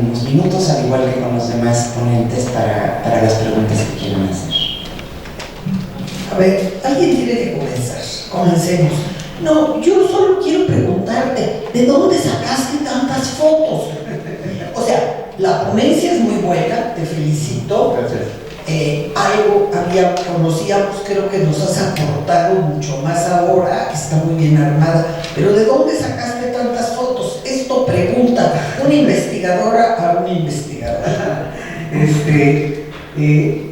[SPEAKER 1] unos minutos, al igual que con los demás ponentes, para las preguntas que quieran hacer.
[SPEAKER 7] A ver, alguien tiene que comenzar. Comencemos. No, yo solo quiero preguntarte, ¿de dónde sacaste tantas fotos? O sea, la ponencia es muy buena, te felicito.
[SPEAKER 9] Gracias.
[SPEAKER 7] Algo conocíamos, creo que nos has aportado mucho más ahora, que está muy bien armada, pero ¿de dónde sacaste tantas fotos? Esto pregunta una investigadora a una investigadora.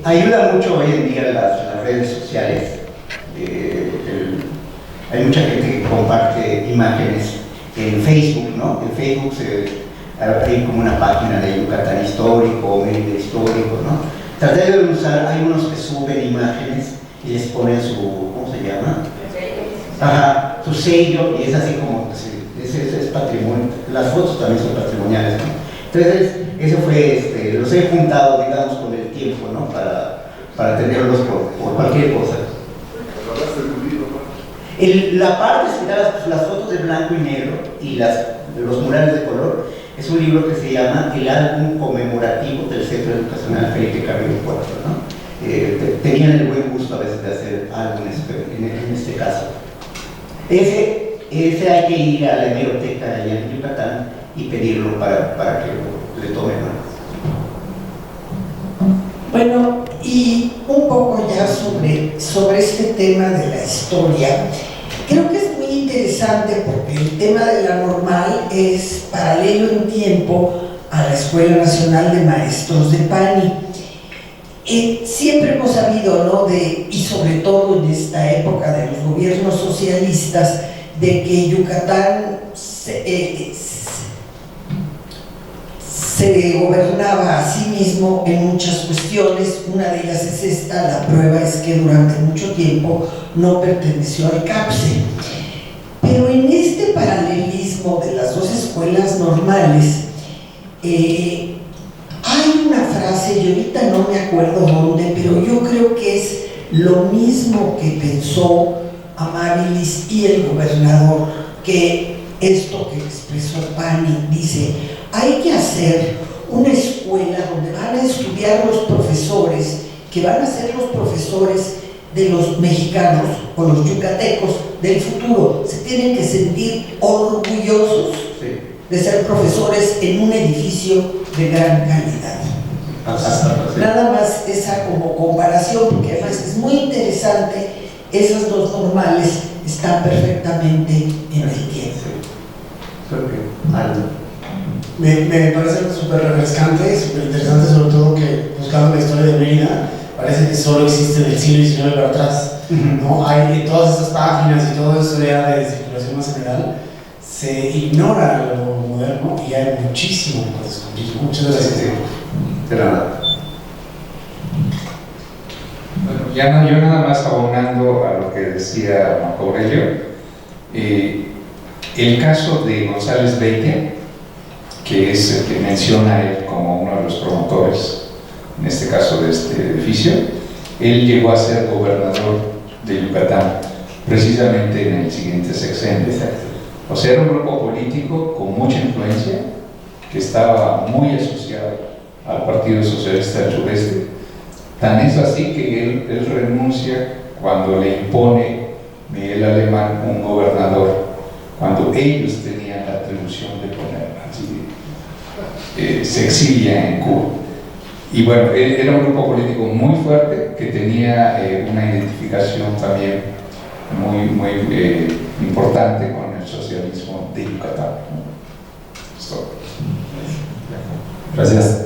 [SPEAKER 9] Ayuda mucho hoy en día las redes sociales. Hay mucha gente que comparte imágenes en Facebook, ¿no? En Facebook hay como una página de Yucatán histórico, Mérida histórico, ¿no? Traté de usar, hay unos que suben imágenes y les ponen su, ¿cómo se llama? Ajá, su sello, y es así como, es patrimonio, las fotos también son patrimoniales, ¿no? Entonces, eso fue, los he juntado, digamos, con el tiempo, ¿no? Para tenerlos por cualquier cosa. La parte, las fotos de blanco y negro y los murales de color, es un libro que se llama El álbum conmemorativo del Centro Educacional Felipe Carrillo Puerto, ¿no? Tenían el buen gusto a veces de hacer álbumes, en este caso. Ese hay que ir a la hemeroteca allá en Yucatán y pedirlo para que le tomen.
[SPEAKER 7] Bueno, y un poco ya sobre este tema de la historia, creo que es muy interesante porque el tema de la normal es paralelo en tiempo a la Escuela Nacional de Maestros de Pani. Siempre hemos sabido, ¿no?, y sobre todo en esta época de los gobiernos socialistas, de que Yucatán se gobernaba a sí mismo en muchas cuestiones. Una de ellas es esta. La prueba es que durante mucho tiempo no perteneció al CAPSE. Pero en este paralelismo de las dos escuelas normales, hay una frase, y ahorita no me acuerdo dónde, pero yo creo que es lo mismo que pensó Amábilis y el gobernador, que esto que expresó Pani. Dice: hay que hacer una escuela donde van a estudiar los profesores, que van a ser los profesores de los mexicanos o los yucatecos del futuro. Se tienen que sentir orgullosos de ser profesores en un edificio de gran calidad. Nada más esa como comparación, porque además es muy interesante. Esas dos normales están perfectamente en el tiempo.
[SPEAKER 5] Me parece súper refrescante, súper interesante, sobre todo que buscando la historia de Mérida, parece que solo existe del siglo XIX para atrás, ¿no? Hay todas estas páginas y todo eso ya de circulación más general, se ignora lo moderno y hay muchísimo por descubrir. Muchas gracias.
[SPEAKER 6] De nada.
[SPEAKER 8] Bueno, yo nada más abonando a lo que decía Marco Aurelio, el caso de González Beitia, que es el que menciona él como uno de los promotores, en este caso de este edificio, él llegó a ser gobernador de Yucatán, precisamente en el siguiente sexenio. O sea, era un grupo político con mucha influencia, que estaba muy asociado al Partido Socialista del Sureste. Tan es así que él renuncia cuando le impone Miguel Alemán un gobernador, cuando ellos tenían la atribución de poner así, se exilia en Cuba. Y bueno, era un grupo político muy fuerte que tenía una identificación también muy importante con el socialismo de Yucatán.
[SPEAKER 10] Gracias.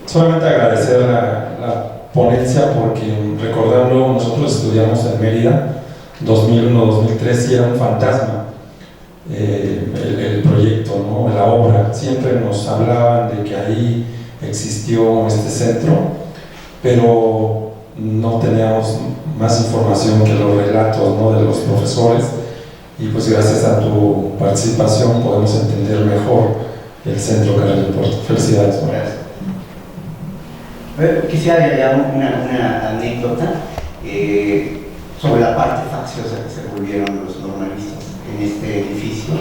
[SPEAKER 10] Solamente agradecer la ponencia, porque recordando, nosotros estudiamos en Mérida 2001-2003 y era un fantasma el proyecto, ¿no?, la obra. Siempre nos hablaban de que ahí existió este centro, pero no teníamos más información que los relatos, ¿no?, de los profesores, y pues gracias a tu participación podemos entender mejor el centro Carrera del Puerto. Felicidades.
[SPEAKER 9] Quisiera agregar una anécdota sobre la parte facciosa que se volvieron los normalistas en este edificio.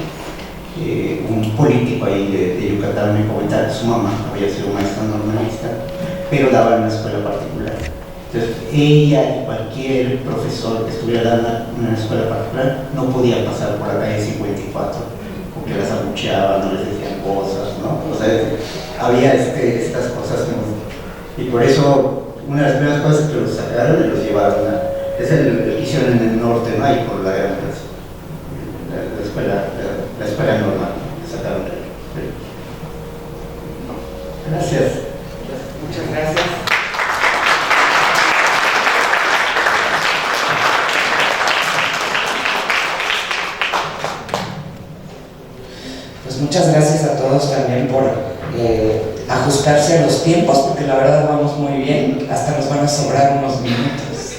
[SPEAKER 9] Un político ahí de Yucatán me comentaba que su mamá había sido maestra normalista, pero daba en una escuela particular. Entonces, ella y cualquier profesor que estuviera dando en una escuela particular no podía pasar por la calle 54, porque las abucheaban, no les decían cosas, ¿no? O sea, había estas cosas, y por eso una de las primeras cosas que los sacaron y los llevaron a, es el que hicieron en el norte, ¿no? Ahí por la escuela normal, que sacaron. Gracias.
[SPEAKER 1] Muchas gracias. Pues muchas gracias a todos también por ajustarse a los tiempos, porque la verdad vamos muy bien, hasta nos van a sobrar unos minutos.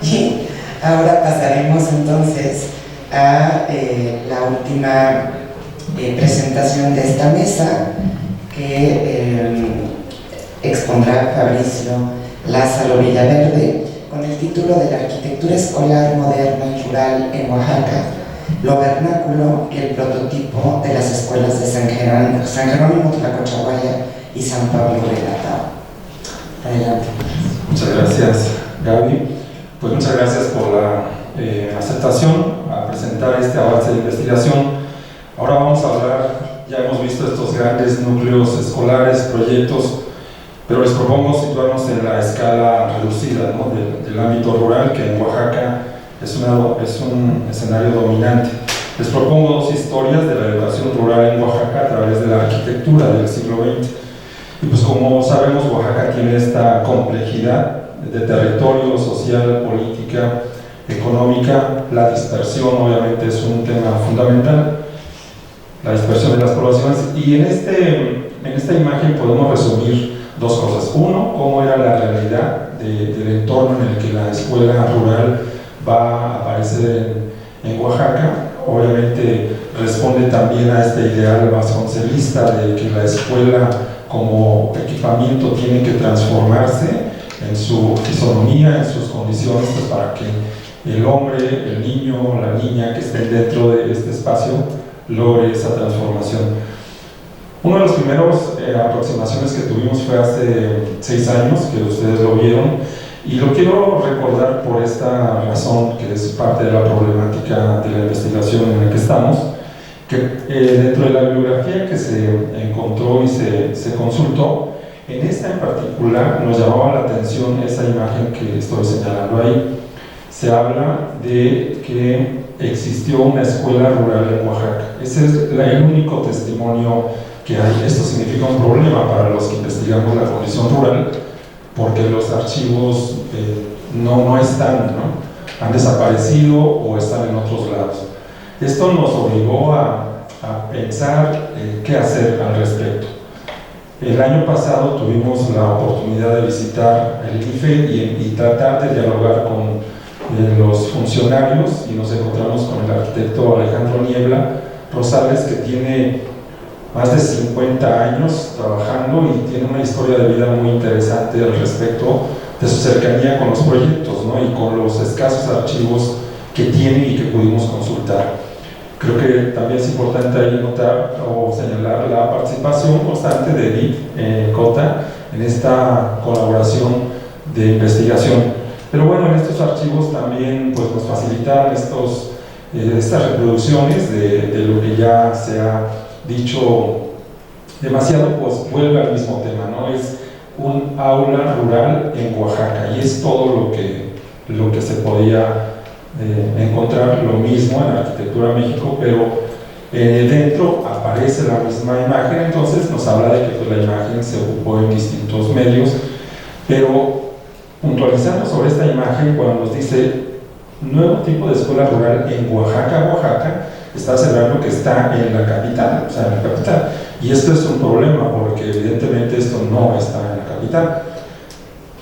[SPEAKER 1] Y ahora pasaremos entonces a la última presentación de esta mesa, que expondrá Fabricio Lázaro Villaverde, con el título de la arquitectura escolar moderna y rural en Oaxaca, lo vernáculo y el prototipo de las escuelas de San Jerónimo Tlacochahuaya y San Pablo de Latao. Adelante.
[SPEAKER 10] Muchas gracias, Gaby. Pues muchas gracias por la aceptación a presentar este avance de investigación. Ahora vamos a hablar, ya hemos visto estos grandes núcleos escolares, proyectos, pero les propongo situarnos en la escala reducida, ¿no?, del ámbito rural, que en Oaxaca es un escenario dominante. Les propongo dos historias de la educación rural en Oaxaca a través de la arquitectura del siglo XX. Y pues como sabemos, Oaxaca tiene esta complejidad de territorio, social, política, económica. La dispersión obviamente es un tema fundamental, la dispersión de las poblaciones, y en esta imagen podemos resumir dos cosas. Uno, cómo era la realidad del entorno en el que la escuela rural va a aparecer en Oaxaca. Obviamente responde también a este ideal vasconcelista de que la escuela como equipamiento tiene que transformarse en su fisonomía, en sus condiciones, pues para que el hombre, el niño, la niña que estén dentro de este espacio logre esa transformación. Una de las primeras aproximaciones que tuvimos fue hace 6 años, que ustedes lo vieron, y lo quiero recordar por esta razón, que es parte de la problemática de la investigación en la que estamos, que dentro de la bibliografía que se encontró y se consultó, en esta en particular nos llamaba la atención esa imagen que estoy señalando ahí. Se habla de que existió una escuela rural en Oaxaca. Ese es el único testimonio que hay. Esto significa un problema para los que investigamos la condición rural, porque los archivos no están, ¿no?, han desaparecido o están en otros lados. Esto nos obligó a pensar qué hacer al respecto. El año pasado tuvimos la oportunidad de visitar el IFE y tratar de dialogar con los funcionarios, y nos encontramos con el arquitecto Alejandro Niebla Rosales, que tiene más de 50 años trabajando y tiene una historia de vida muy interesante al respecto de su cercanía con los proyectos, ¿no?, y con los escasos archivos que tiene y que pudimos consultar. Creo que también es importante ahí notar o señalar la participación constante de Edith Cota en esta colaboración de investigación. Pero bueno, en estos archivos también pues, nos facilitaron estas reproducciones de lo que ya se ha dicho demasiado, pues vuelve al mismo tema, ¿no? Es un aula rural en Oaxaca, y es todo lo que se podía encontrar, lo mismo en Arquitectura México, pero dentro aparece la misma imagen. Entonces nos habla de que pues, la imagen se ocupó en distintos medios, pero puntualizando sobre esta imagen, cuando nos dice nuevo tipo de escuela rural en Oaxaca, está celebrando que está en la capital, o sea, en la capital. Y esto es un problema, porque evidentemente esto no está en la capital.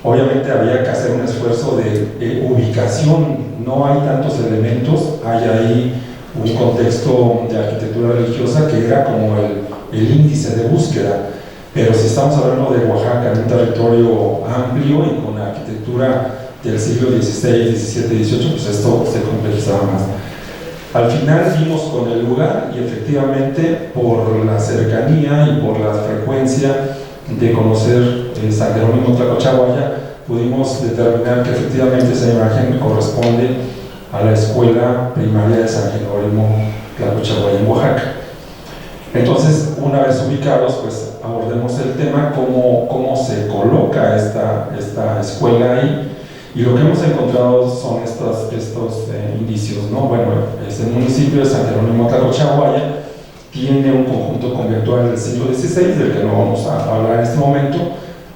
[SPEAKER 10] Obviamente había que hacer un esfuerzo de ubicación, no hay tantos elementos, hay ahí un contexto de arquitectura religiosa que era como el índice de búsqueda. Pero si estamos hablando de Oaxaca, en un territorio amplio y con arquitectura del siglo XVI, XVII, XVIII, pues esto se complejizaba más. Al final dimos con el lugar, y efectivamente por la cercanía y por la frecuencia de conocer San Jerónimo Tlacochahuaya, pudimos determinar que efectivamente esa imagen corresponde a la escuela primaria de San Jerónimo Tlacochahuaya en Oaxaca. Entonces, una vez ubicados, pues abordemos el tema, cómo se coloca esta escuela ahí. Y lo que hemos encontrado son estos indicios, ¿no? Bueno, el municipio de San Jerónimo Tlacochahuaya tiene un conjunto conventual del siglo XVI, del que no vamos a hablar en este momento.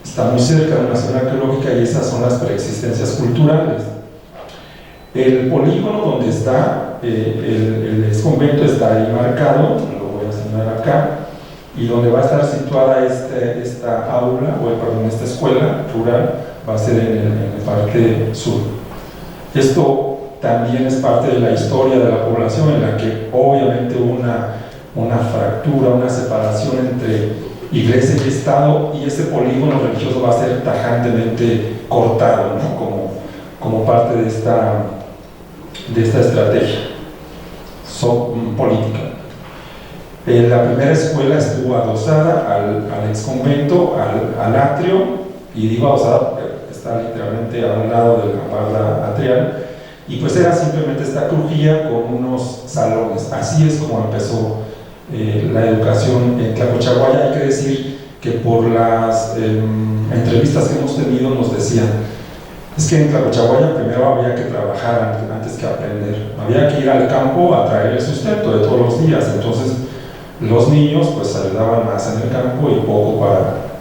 [SPEAKER 10] Está muy cerca de una zona arqueológica, y esas son las preexistencias culturales. El polígono donde está el exconvento está ahí marcado, lo voy a señalar acá, y donde va a estar situada esta aula, esta escuela rural, va a ser en la parte sur. Esto también es parte de la historia de la población, en la que obviamente hubo una fractura, una separación entre iglesia y Estado, y ese polígono religioso va a ser tajantemente cortado, ¿no?, como parte de esta estrategia política. La primera escuela estuvo adosada al exconvento, al atrio, y digo adosada porque está literalmente a un lado de la barda atrial, y pues era simplemente esta crujía con unos salones. Así es como empezó la educación en Tlacochahuaya. Hay que decir que por las entrevistas que hemos tenido nos decían, es que en Tlacochahuaya primero había que trabajar antes que aprender, había que ir al campo a traer el sustento de todos los días, entonces los niños pues ayudaban más en el campo y poco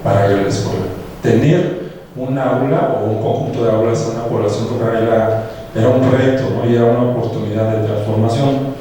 [SPEAKER 10] para ir a la escuela. Tener un aula o un conjunto de aulas en una población rural era un reto, ¿no? Y era una oportunidad de transformación.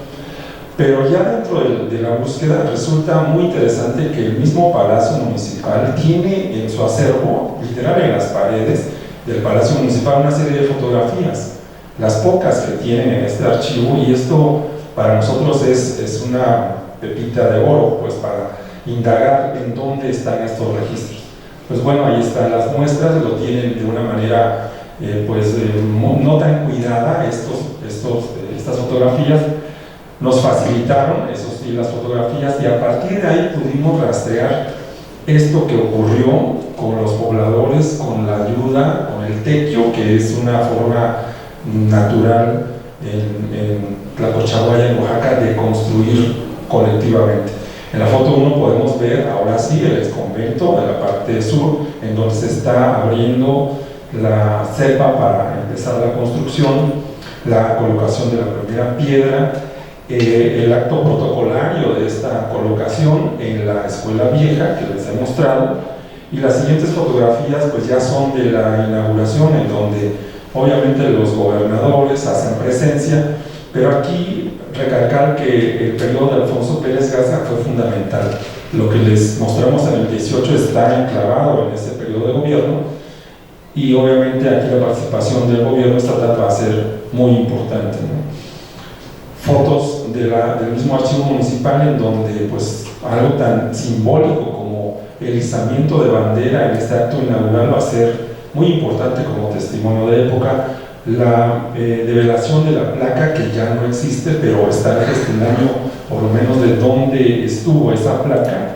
[SPEAKER 10] Pero ya dentro de la búsqueda resulta muy interesante que el mismo Palacio Municipal tiene en su acervo, literal en las paredes del Palacio Municipal, una serie de fotografías, las pocas que tienen en este archivo, y esto para nosotros es una pepita de oro, pues para indagar en dónde están estos registros. Pues bueno, ahí están las muestras, lo tienen de una manera no tan cuidada estas fotografías. Nos facilitaron, eso sí, las fotografías, y a partir de ahí pudimos rastrear esto que ocurrió con los pobladores, con la ayuda, con el tequio, que es una forma natural en Tlacochahuaya, en Oaxaca, de construir colectivamente. En la foto 1 podemos ver, ahora sí, el exconvento de la parte sur, en donde se está abriendo la cepa para empezar la construcción, la colocación de la primera piedra, el acto protocolario de esta colocación en la escuela vieja que les he mostrado, y las siguientes fotografías pues ya son de la inauguración, en donde obviamente los gobernadores hacen presencia, pero aquí recalcar que el periodo de Alfonso Pérez Garza fue fundamental. Lo que les mostramos en el 18 está enclavado en ese periodo de gobierno, y obviamente aquí la participación del gobierno estatal va a ser muy importante, ¿no? Fotos del mismo archivo municipal, en donde pues algo tan simbólico como el izamiento de bandera en este acto inaugural va a ser muy importante como testimonio de época. La develación de la placa, que ya no existe, pero está el testimonio por lo menos de dónde estuvo esa placa,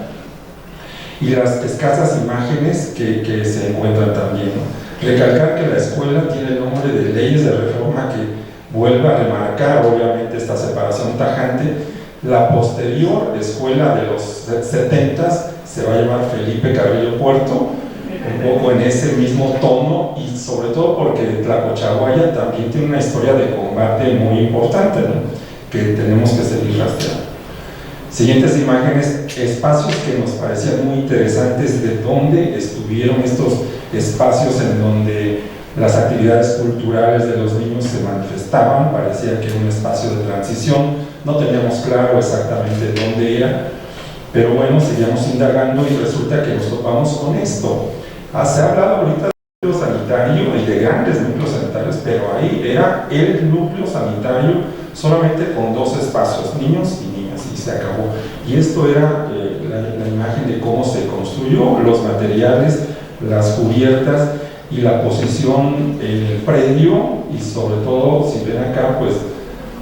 [SPEAKER 10] y las escasas imágenes que se encuentran también, ¿no? Recalcar que la escuela tiene el nombre de Leyes de Reforma, que vuelve a remarcar obviamente esta separación tajante. La posterior escuela de los 70s se va a llamar Felipe Carrillo Puerto, un poco en ese mismo tono, y sobre todo porque Tlacochahuaya también tiene una historia de combate muy importante, ¿no? Que tenemos que seguir rastreando. Siguientes imágenes, espacios que nos parecían muy interesantes, de dónde estuvieron estos espacios en donde las actividades culturales de los niños se manifestaban. Parecía que era un espacio de transición, no teníamos claro exactamente dónde era, pero bueno, seguíamos indagando y resulta que nos topamos con esto. Se ha hablado ahorita de núcleo sanitario y de grandes núcleos sanitarios, pero ahí era el núcleo sanitario solamente con 2 espacios, niños y niñas, y se acabó. Y esto era la imagen de cómo se construyó, los materiales, las cubiertas y la posición en el predio, y sobre todo, si ven acá, pues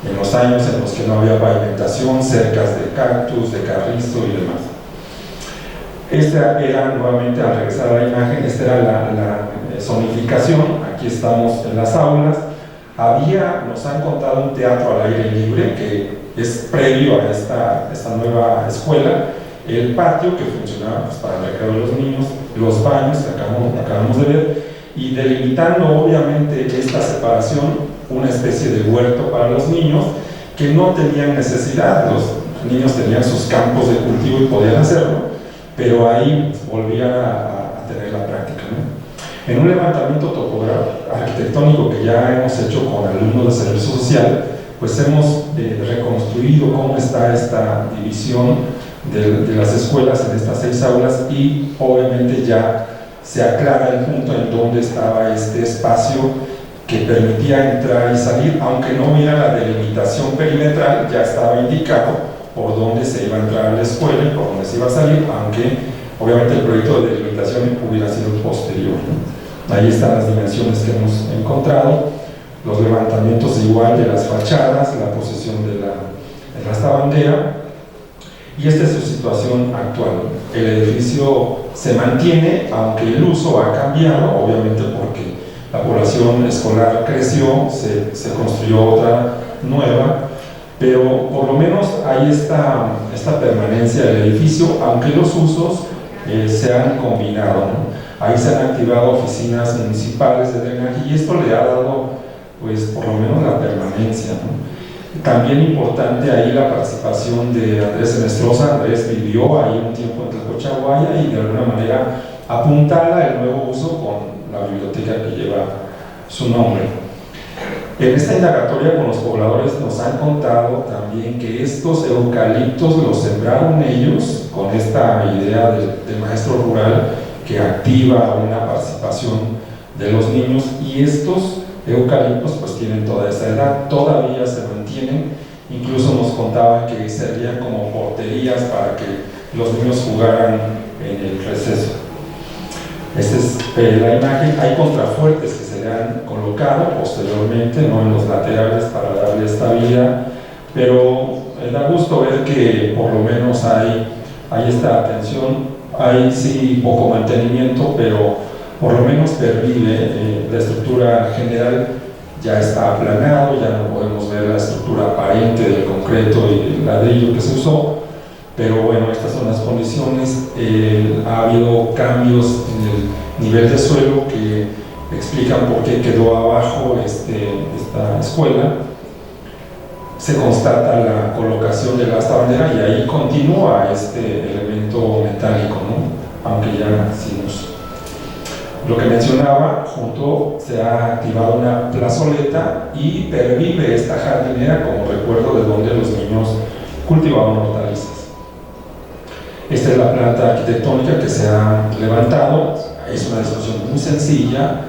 [SPEAKER 10] en los años en los que no había pavimentación, cercas de cactus, de carrizo y demás. Esta era, nuevamente, al regresar a la imagen, esta era la zonificación. Aquí estamos en las aulas. Nos han contado un teatro al aire libre que es previo a esta nueva escuela, el patio que funcionaba pues para el recreo de los niños, los baños que acabamos de ver, y delimitando obviamente esta separación, una especie de huerto para los niños que no tenían necesidad. Los niños tenían sus campos de cultivo y podían hacerlo, pero ahí volvían a tener la práctica, ¿no? En un levantamiento arquitectónico que ya hemos hecho con alumnos de servicio social, pues hemos reconstruido cómo está esta división de las escuelas en estas 6 aulas, y obviamente ya se aclara el punto en donde estaba este espacio que permitía entrar y salir, aunque no hubiera la delimitación perimetral, ya estaba indicado por dónde se iba a entrar a la escuela y por dónde se iba a salir, aunque obviamente el proyecto de delimitación hubiera sido posterior, ¿no? Ahí están las dimensiones que hemos encontrado, los levantamientos igual de las fachadas, la posición de esta bandera, y esta es su situación actual. El edificio se mantiene, aunque el uso ha cambiado, obviamente porque la población escolar creció, se construyó otra nueva, pero por lo menos hay esta permanencia del edificio, aunque los usos se han combinado, ¿no? Ahí se han activado oficinas municipales de drenaje y esto le ha dado, pues, por lo menos la permanencia, ¿no? También importante ahí la participación de Andrés Senestrosa. Andrés vivió ahí un tiempo en Tlacochahuaya y de alguna manera apuntala el nuevo uso con la biblioteca que lleva su nombre. En esta indagatoria con los pobladores nos han contado también que estos eucaliptos los sembraron ellos con esta idea del maestro rural que activa una participación de los niños, y estos eucaliptos pues tienen toda esa edad, todavía se mantienen, incluso nos contaban que servían como porterías para que los niños jugaran en el receso. Esta es la imagen. Hay contrafuertes que se le han colocado posteriormente, ¿no?, en los laterales para darle estabilidad, pero da gusto ver que por lo menos hay esta atención. Hay sí poco mantenimiento, pero por lo menos pervive. La estructura general ya está aplanado, ya no podemos ver la estructura aparente del concreto y el ladrillo que se usó, pero bueno, estas son las condiciones. Ha habido cambios en el nivel de suelo que explican por qué quedó abajo esta escuela. Se constata la colocación de la asta bandera y ahí continúa este elemento metálico, ¿no? Aunque ya sin uso. Lo que mencionaba, junto se ha activado una plazoleta y pervive esta jardinera como recuerdo de donde los niños cultivaban hortalizas. Esta es la planta arquitectónica que se ha levantado. Es una disposición muy sencilla,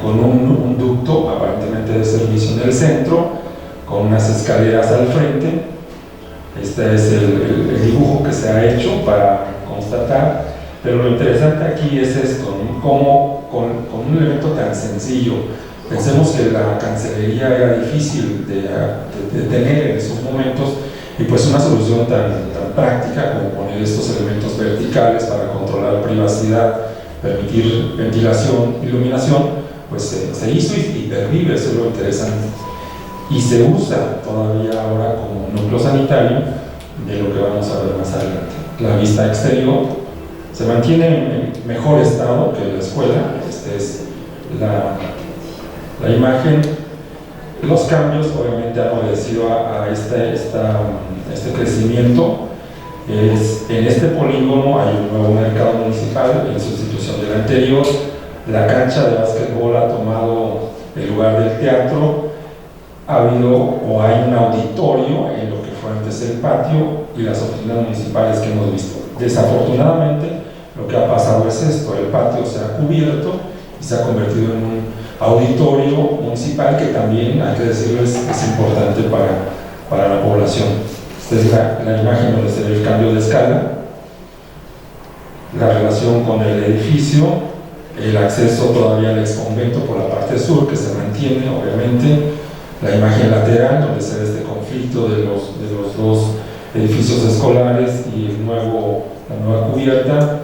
[SPEAKER 10] con un ducto aparentemente de servicio en el centro, con unas escaleras al frente. Este es el dibujo que se ha hecho para constatar. Pero lo interesante aquí es esto, ¿no? Cómo con un elemento tan sencillo, pensemos que la cancelería era difícil de tener en esos momentos, y pues una solución tan práctica como poner estos elementos verticales para controlar privacidad, permitir ventilación, iluminación, pues se hizo y pervive. Eso es lo interesante. Y se usa todavía ahora como núcleo sanitario, de lo que vamos a ver más adelante. La vista exterior se mantiene en mejor estado que la escuela. Esta es la imagen. Los cambios obviamente han obedecido a este crecimiento. En este polígono hay un nuevo mercado municipal en sustitución del anterior. La cancha de básquetbol ha tomado el lugar del teatro. Ha habido o hay un auditorio en lo que fue antes el patio y las oficinas municipales que hemos visto. Desafortunadamente, lo que ha pasado es esto: el patio se ha cubierto y se ha convertido en un auditorio municipal que también, hay que decirlo, es importante para la población. Esta es la imagen donde se ve el cambio de escala, la relación con el edificio, el acceso todavía al exconvento por la parte sur, que se mantiene obviamente, la imagen lateral donde se ve este conflicto de los dos edificios escolares y la nueva cubierta.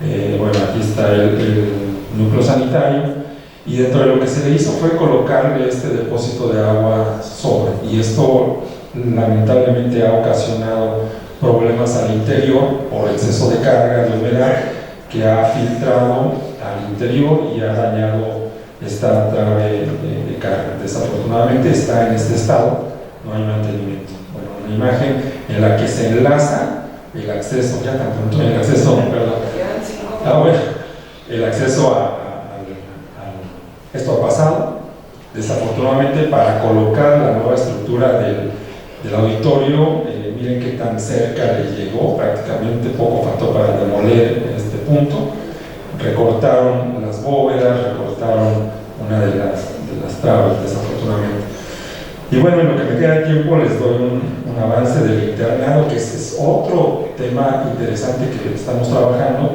[SPEAKER 10] Bueno, aquí está el núcleo sanitario, y dentro de lo que se le hizo fue colocarle este depósito de agua sobre, y esto lamentablemente ha ocasionado problemas al interior por exceso de carga de humedad que ha filtrado al interior y ha dañado esta trave de carga. Desafortunadamente está en este estado, no hay mantenimiento. Bueno, una imagen en la que se enlaza el acceso, ya tan pronto el acceso, el acceso esto ha pasado. Desafortunadamente, para colocar la nueva estructura del auditorio, miren qué tan cerca le llegó, prácticamente poco faltó para demoler en este punto. Recortaron las bóvedas, recortaron una de las trabas, desafortunadamente. Y bueno, en lo que me queda de tiempo les doy un avance del internado, que es otro tema interesante que estamos trabajando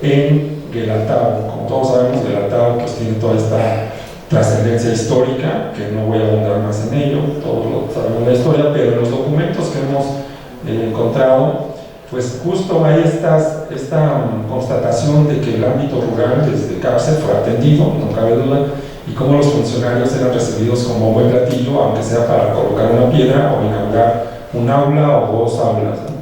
[SPEAKER 10] en Guelatao. Como todos sabemos, Guelatao pues tiene toda esta trascendencia histórica, que no voy a abundar más en ello, todos sabemos la historia, pero en los documentos que hemos encontrado, pues justo hay esta constatación de que el ámbito rural desde cárcel fue atendido, no cabe duda, y cómo los funcionarios eran recibidos con bombo y platillo, aunque sea para colocar una piedra o inaugurar un aula o dos aulas, ¿no?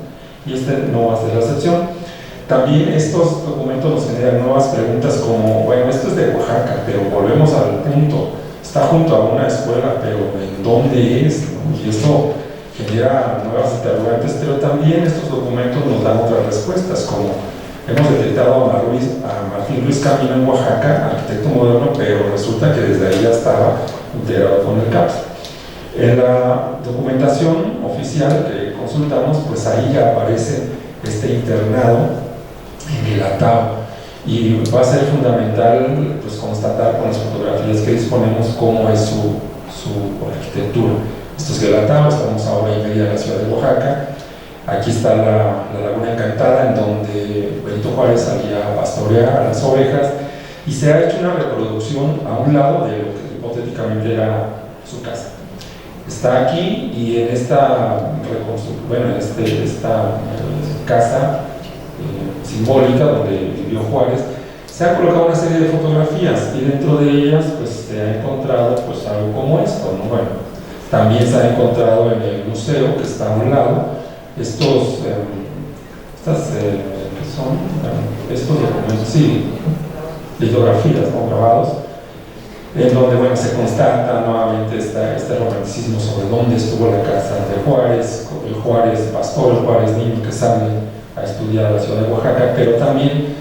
[SPEAKER 10] Y este no va a ser la excepción. También estos documentos nos generan nuevas preguntas como, bueno, esto es de Oaxaca, pero volvemos al punto, está junto a una escuela, pero ¿en dónde es? ¿No? Y esto genera nuevas interrogantes, pero también estos documentos nos dan otras respuestas, como hemos detectado a Martín Luis Camino en Oaxaca, arquitecto moderno, pero resulta que desde ahí ya estaba integrado con el CAPS. En la documentación oficial que consultamos, pues ahí ya aparece este internado en el Atao, y va a ser fundamental pues constatar con las fotografías que disponemos cómo es su arquitectura. Esto es Guelatao, estamos a hora y media de la ciudad de Oaxaca. Aquí está la Laguna Encantada, en donde Benito Juárez salía a pastorear a las ovejas, y se ha hecho una reproducción a un lado de lo que hipotéticamente era su casa. Está aquí, y en esta casa simbólica donde vivió Juárez, se ha colocado una serie de fotografías, y dentro de ellas pues se ha encontrado pues algo como esto, ¿no? Bueno, también se ha encontrado en el museo que está a un lado estos documentos, sí, litografías, ¿no? Grabados, en donde bueno, se constata nuevamente este romanticismo sobre dónde estuvo la casa de Juárez, el Juárez pastor, el Juárez niño que sale a estudiar a la ciudad de Oaxaca, pero también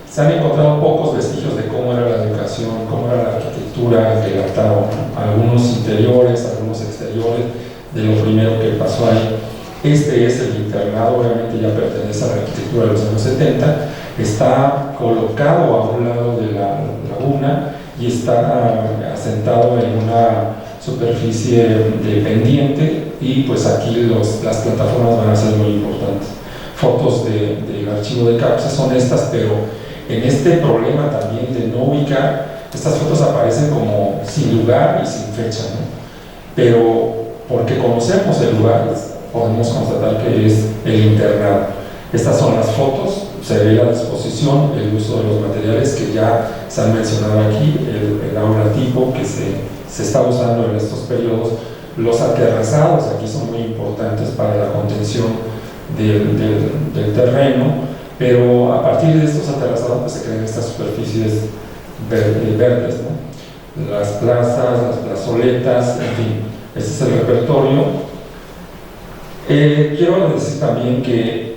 [SPEAKER 10] se han encontrado pocos vestigios de cómo era la educación, cómo era la arquitectura del Atao, algunos interiores, algunos exteriores, de lo primero que pasó ahí. Este es el internado, obviamente ya pertenece a la arquitectura de los años 70, está colocado a un lado de la laguna y está asentado en una superficie de pendiente, y pues aquí las plataformas van a ser muy importantes. Fotos del archivo de CAPSA son estas, pero en este problema también de no ubicar, estas fotos aparecen como sin lugar y sin fecha, ¿no? Pero porque conocemos el lugar, podemos constatar que es el internado. Estas son las fotos, se ve la disposición, el uso de los materiales que ya se han mencionado aquí, el aula tipo que se está usando en estos periodos, los aterrazados aquí son muy importantes para la contención del terreno, pero a partir de estos aterrazados pues, se crean estas superficies verdes, ¿no? Las plazas, las plazoletas, en fin, este es el repertorio. Quiero decir también que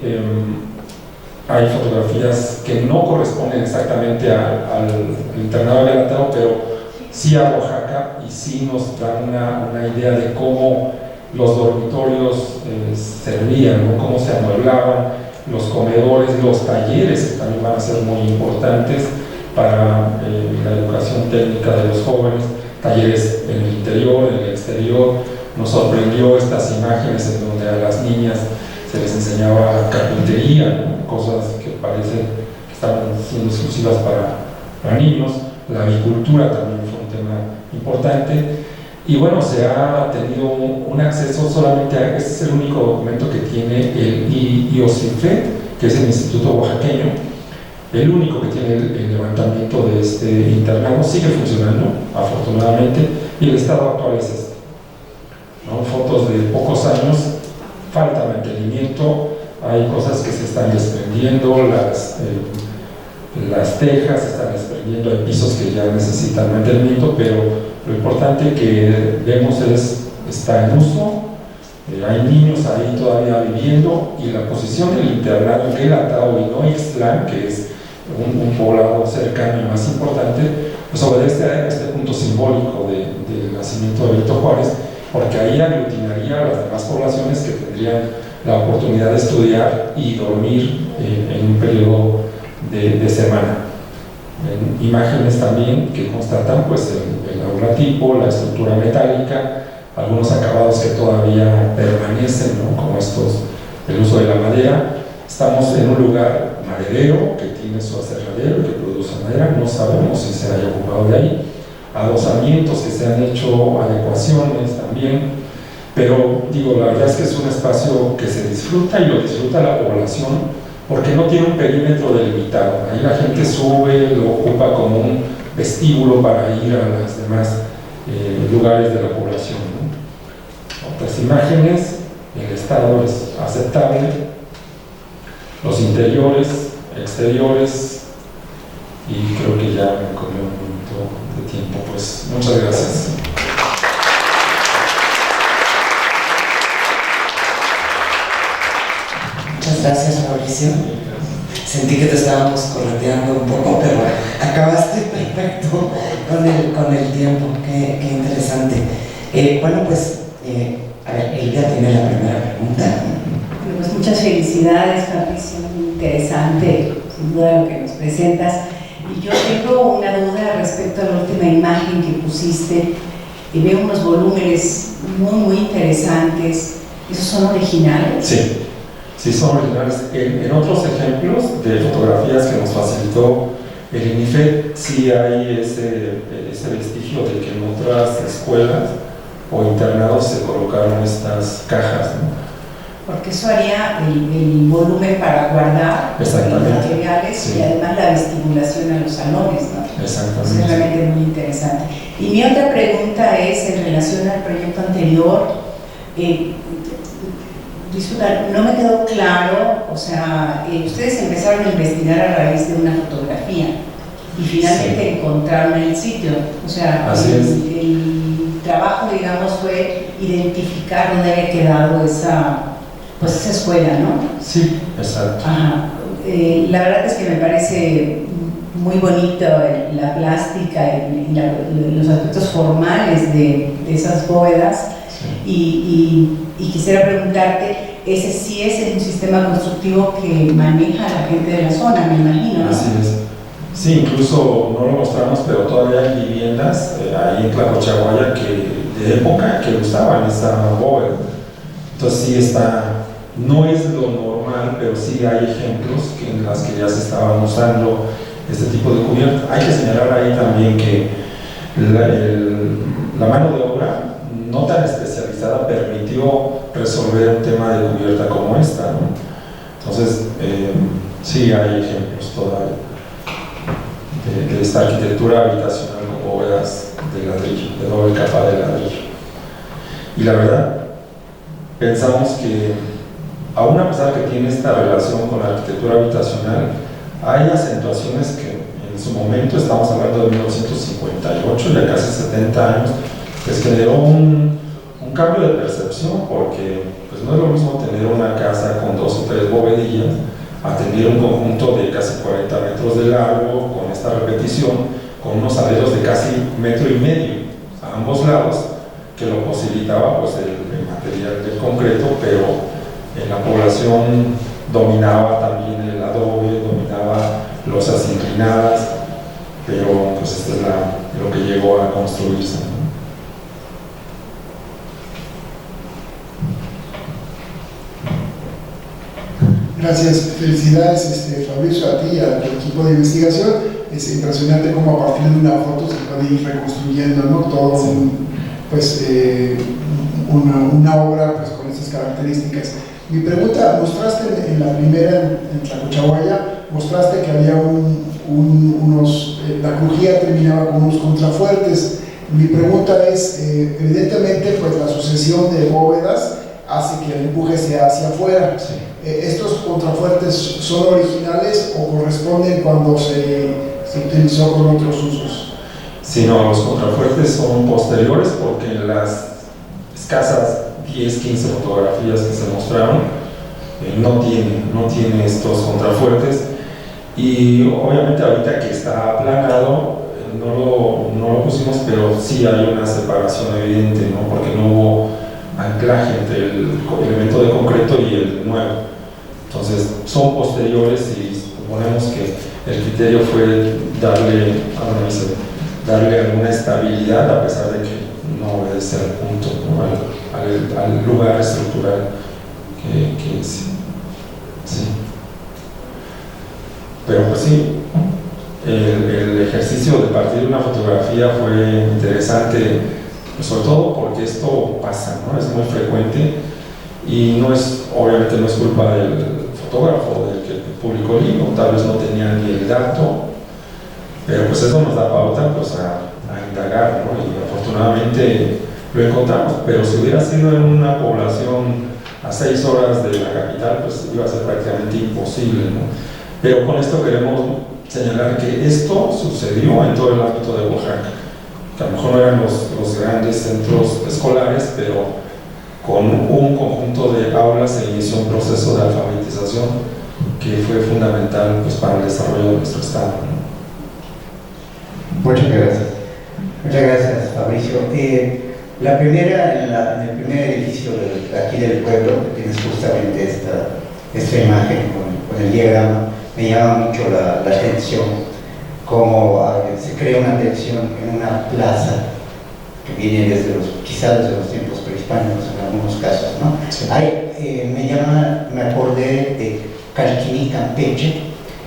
[SPEAKER 10] hay fotografías que no corresponden exactamente al internado de Guelatao, pero sí a Oaxaca, y sí nos dan una idea de cómo los dormitorios servían, ¿no? Cómo se amueblaban, los comedores, los talleres que también van a ser muy importantes para la educación técnica de los jóvenes, talleres en el interior, en el exterior. Nos sorprendió estas imágenes en donde a las niñas se les enseñaba carpintería, ¿no? Cosas que parecen que estaban siendo exclusivas para niños. La avicultura también fue un tema importante. Y bueno, se ha tenido un acceso solamente a, este es el único documento que tiene el IOCIFE, que es el Instituto Oaxaqueño, el único que tiene el levantamiento de este internado. Sigue funcionando, afortunadamente, y el estado actual es este, ¿no? Fotos de pocos años, falta mantenimiento, hay cosas que se están desprendiendo, las tejas se están desprendiendo, hay pisos que ya necesitan mantenimiento, pero lo importante que vemos está en uso, hay niños ahí todavía viviendo, y la posición del internado en Guelatao y no Ixtlán, que es un poblado cercano y más importante, pues obedece a este punto simbólico del nacimiento de Benito Juárez, porque ahí aglutinaría a las demás poblaciones que tendrían la oportunidad de estudiar y dormir en un periodo de semana. Imágenes también que constatan pues el aula tipo, la estructura metálica, algunos acabados que todavía permanecen, ¿no? Como el uso de la madera. Estamos en un lugar maderero que tiene su aserradero que produce madera, no sabemos si se haya ocupado de ahí. Adosamientos que se han hecho, adecuaciones también, pero digo, la verdad es que es un espacio que se disfruta, y lo disfruta la población porque no tiene un perímetro delimitado. Ahí la gente sube, lo ocupa como un vestíbulo para ir a los demás lugares de la población, ¿no? Otras imágenes, el estado es aceptable, los interiores, exteriores, y creo que ya me comí un minuto de tiempo. Pues muchas gracias.
[SPEAKER 1] Muchas gracias, Mauricio. Sentí que te estábamos correteando un poco, pero acabaste perfecto con el tiempo. Qué interesante. Bueno, pues, a ver, Elvia tiene la primera pregunta.
[SPEAKER 2] Pues muchas felicidades, Fabricio, muy interesante, sin duda, lo que nos presentas. Y yo tengo una duda respecto a la última imagen que pusiste, y veo unos volúmenes muy interesantes. ¿Esos son originales?
[SPEAKER 10] Sí. Sí, son originales. En otros ejemplos de fotografías que nos facilitó el INIFED, sí hay ese vestigio de que en otras escuelas o internados se colocaron estas cajas, ¿no?
[SPEAKER 2] Porque eso haría el volumen para guardar los materiales, sí, y además la vestibulación a los salones, ¿no?
[SPEAKER 10] Exactamente.
[SPEAKER 2] Eso es realmente muy interesante. Y mi otra pregunta es en relación al proyecto anterior. Disculpa, no me quedó claro, o sea, ustedes empezaron a investigar a raíz de una fotografía y finalmente sí encontraron el sitio, o sea, el trabajo, digamos, fue identificar dónde había quedado esa escuela, ¿no?
[SPEAKER 10] Sí, exacto.
[SPEAKER 2] Ajá. La verdad es que me parece muy bonito la plástica y los aspectos formales de esas bóvedas. Sí. Y quisiera preguntarte, ese sí es un sistema constructivo que maneja la gente de la zona, me imagino, ¿no?
[SPEAKER 10] Así es. Sí, incluso no lo mostramos, pero todavía hay viviendas ahí en Tlacochahuaya de época que usaban esa bóveda. Entonces sí está, no es lo normal, pero sí hay ejemplos en las que ya se estaban usando este tipo de cubierta. Hay que señalar ahí también que la mano de obra no tan especializada permitió resolver un tema de cubierta como esta, ¿no? Entonces, sí hay ejemplos todavía de esta arquitectura habitacional con bóvedas de ladrillo, de doble capa de ladrillo. Y la verdad, pensamos que, aún a pesar que tiene esta relación con la arquitectura habitacional, hay acentuaciones que en su momento, estamos hablando de 1958, ya casi 70 años, pues generó un cambio de percepción, porque pues no es lo mismo tener una casa con 2 o 3 bovedillas a tener un conjunto de casi 40 metros de largo, con esta repetición, con unos aleros de casi 1,5 metros a ambos lados, que lo posibilitaba pues el material del concreto, pero en la población dominaba también el adobe, dominaba losas inclinadas, pero pues esto es lo que llegó a construirse, ¿no?
[SPEAKER 3] Gracias, felicidades Fabricio, a ti y a tu equipo de investigación. Es impresionante cómo a partir de una foto se puede ir reconstruyendo, ¿no? Todo una obra pues, con estas características. Mi pregunta, mostraste en la primera, en Tlacochahuaya, mostraste que había la crujía terminaba con unos contrafuertes. Mi pregunta es, evidentemente pues la sucesión de bóvedas hace que el empuje sea hacia afuera.
[SPEAKER 10] Sí.
[SPEAKER 3] ¿Estos contrafuertes son originales o corresponden cuando se utilizó con otros usos?
[SPEAKER 10] Sí, no, los contrafuertes son posteriores, porque en las escasas 10, 15 fotografías que se mostraron no tiene estos contrafuertes, y obviamente ahorita que está aplanado no lo pusimos, pero sí hay una separación evidente, ¿no? Porque no hubo anclaje entre el elemento de concreto y el nuevo. Entonces son posteriores y suponemos que el criterio fue darle alguna estabilidad, a pesar de que no obedece al punto, ¿no? al lugar estructural que es. Sí. Pero pues sí, el ejercicio de partir de una fotografía fue interesante, pues sobre todo porque esto pasa, ¿no? Es muy frecuente, y obviamente no es culpa del fotógrafo, del que publicó el libro, tal vez no tenía ni el dato, Pero pues eso nos da pauta pues a indagar, ¿no? Y afortunadamente lo encontramos, pero si hubiera sido en una población a 6 horas de la capital, pues iba a ser prácticamente imposible, ¿no? Pero con esto queremos señalar que esto sucedió en todo el ámbito de Oaxaca, que a lo mejor no eran los grandes centros escolares, pero con un conjunto de aulas se inició un proceso de alfabetización que fue fundamental pues, para el desarrollo de nuestro estado, ¿no?
[SPEAKER 9] Muchas gracias. Muchas gracias, Fabricio. En el primer edificio de aquí del pueblo, que tienes justamente esta imagen con el diagrama, me llama mucho la atención cómo se crea una tensión en una plaza que viene quizás desde los tiempos prehispánicos en algunos casos, ¿no?
[SPEAKER 10] Sí.
[SPEAKER 9] Me acordé de Calquini, Campeche,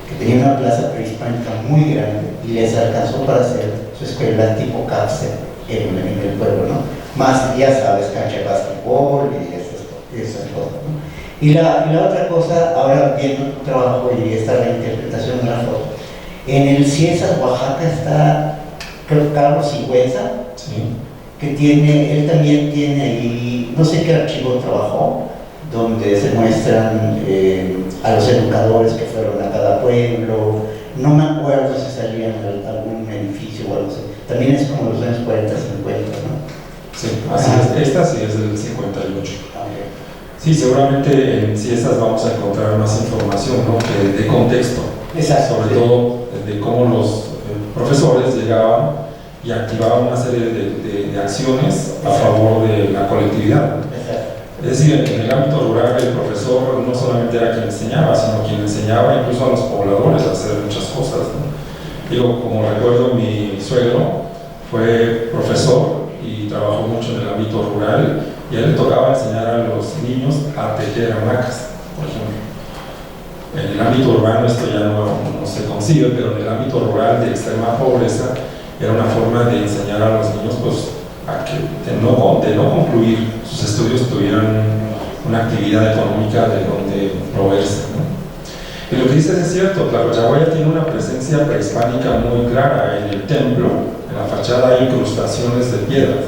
[SPEAKER 9] que tenía una plaza prehispánica muy grande y les alcanzó para hacer su escuela tipo cárcel en el pueblo, ¿no? Más, ya sabes, cancha de básquetbol y esas cosas, ¿no? Y la otra cosa, ahora viendo tu trabajo y esta reinterpretación de la foto, en el Ciesas, Oaxaca, está, creo que Carlos Sigüenza,
[SPEAKER 10] Sí.
[SPEAKER 9] que él también tiene ahí, no sé qué archivo trabajó, donde se muestran a los educadores que fueron a cada pueblo. No me acuerdo si salían a algún edificio o algo así. También es como los años 40, 50, ¿no?
[SPEAKER 10] Sí, así es. Esta sí es del 58.
[SPEAKER 9] Okay.
[SPEAKER 10] Sí, seguramente en Ciesas vamos a encontrar más información, ¿no? de contexto.
[SPEAKER 9] Exacto.
[SPEAKER 10] Sobre todo de cómo los profesores llegaban y activaban una serie de acciones a favor de la colectividad. Es decir, en el ámbito rural el profesor no solamente era quien enseñaba, sino quien enseñaba incluso a los pobladores a hacer muchas cosas, ¿no? Digo, como recuerdo, mi suegro fue profesor y trabajó mucho en el ámbito rural y a él le tocaba enseñar a los niños a tejer hamacas, por ejemplo. En el ámbito urbano esto ya no se consigue, pero en el ámbito rural de extrema pobreza era una forma de enseñar a los niños pues, a que de no concluir sus estudios tuvieran una actividad económica de donde proveerse, ¿no? Y lo que dices es cierto, Tlacochahuaya tiene una presencia prehispánica muy clara en el templo, en la fachada hay incrustaciones de piedras.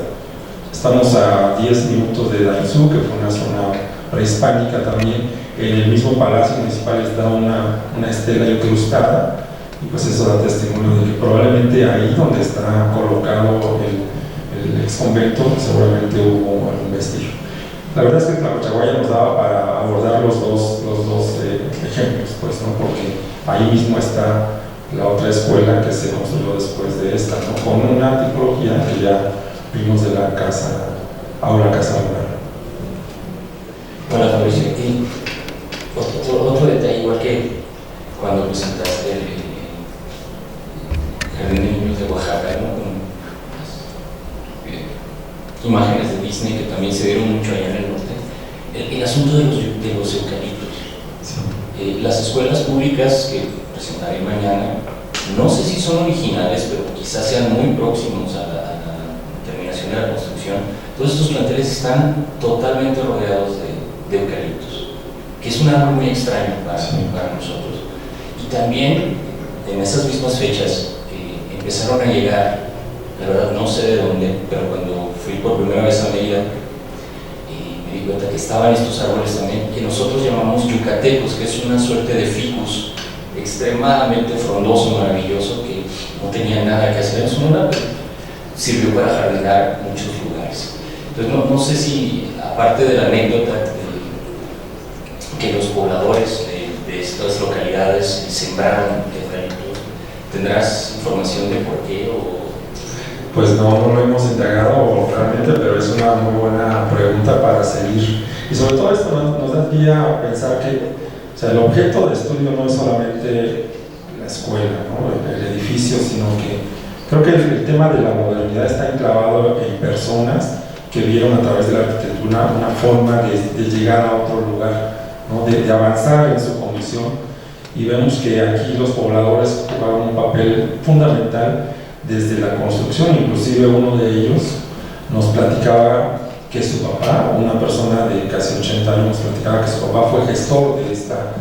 [SPEAKER 10] Estamos a 10 minutos de Dainzú, que fue una zona prehispánica también. En el mismo palacio municipal está una estela incrustada, y pues eso da testimonio de que probablemente ahí donde está colocado el ex convento seguramente hubo algún vestigio. La verdad es que Tlacochahuaya nos daba para abordar los dos ejemplos, pues, ¿no? Porque ahí mismo está la otra escuela que se construyó después de esta, ¿no? Con una tipología que ya vimos de la casa, ahora casa rural.
[SPEAKER 11] Bueno, Fabricio, y otro detalle, igual que cuando presentaste el Jardín de Niños de Oaxaca, ¿no? Con imágenes de Disney que también se dieron mucho allá en el norte, el asunto de los eucaliptos. Sí. Las escuelas públicas que presentaré mañana, no sé si son originales, pero quizás sean muy próximos a la terminación de la construcción. Todos estos planteles están totalmente rodeados de eucaliptos, que es un árbol muy extraño para nosotros. Y también, en esas mismas fechas, empezaron a llegar, la verdad no sé de dónde, pero cuando fui por primera vez a Mérida, me di cuenta que estaban estos árboles también, que nosotros llamamos yucatecos, que es una suerte de ficus extremadamente frondoso, maravilloso, que no tenía nada que hacer en su lugar, pero sirvió para jardinar muchos lugares. Entonces no sé si, aparte de la anécdota que los pobladores de estas localidades sembraron eucaliptos, ¿tendrás información de por qué?
[SPEAKER 10] Pues no lo hemos indagado realmente, pero es una muy buena pregunta para seguir. Y sobre todo esto nos da pie a pensar que, o sea, el objeto de estudio no es solamente la escuela, ¿no? El edificio, sino que creo que el tema de la modernidad está enclavado en personas que vieron a través de la arquitectura una forma de llegar a otro lugar, ¿no? de avanzar en su condición. Y vemos que aquí los pobladores jugaron un papel fundamental desde la construcción. Inclusive uno de ellos nos platicaba que su papá, una persona de casi 80 años, nos platicaba que su papá fue gestor de esta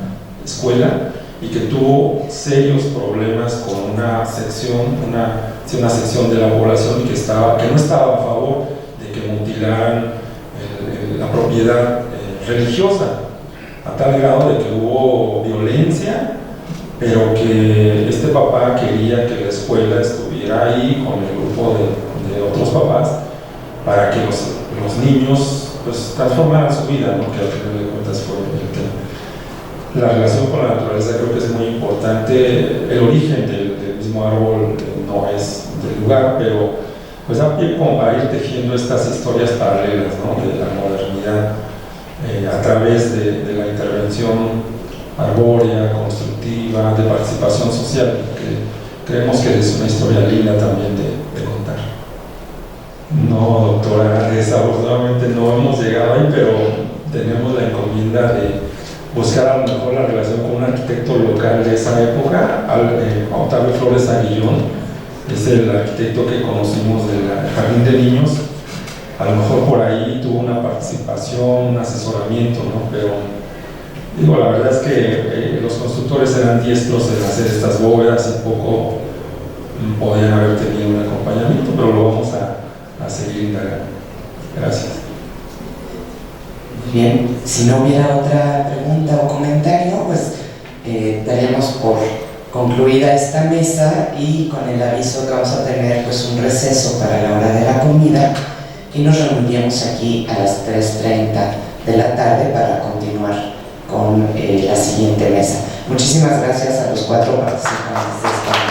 [SPEAKER 10] escuela y que tuvo serios problemas con una sección de la población que no estaba a favor de que mutilaran la propiedad religiosa, a tal grado de que hubo violencia, pero que este papá quería que la escuela estuviera ahí con el grupo de otros papás para que los niños pues transformaran su vida, ¿no? Que al final de cuentas fue el tema. La relación con la naturaleza creo que es muy importante. El origen del mismo árbol no es del lugar, pero pues da pie como para ir tejiendo estas historias paralelas, ¿no? De la modernidad a través de la intervención arbórea, constructiva, de participación social, que creemos que es una historia linda también de contar. No, doctora, desafortunadamente no hemos llegado ahí, pero tenemos la encomienda de buscar a lo mejor la relación con un arquitecto local de esa época, Octavio Flores Aguillón, es el arquitecto que conocimos del Jardín de Niños. A lo mejor por ahí tuvo una participación, un asesoramiento, ¿no? Pero digo, la verdad es que los constructores eran diestros en hacer estas bóvedas y poco podían haber tenido un acompañamiento, pero lo vamos a seguir indagando. Gracias.
[SPEAKER 1] Bien, si no hubiera otra pregunta o comentario, pues daríamos por concluida esta mesa y con el aviso que vamos a tener pues un receso para la hora de la comida y nos reuniríamos aquí a las 3:30 de la tarde para continuar con la siguiente mesa. Muchísimas gracias a los 4 participantes de esta mesa.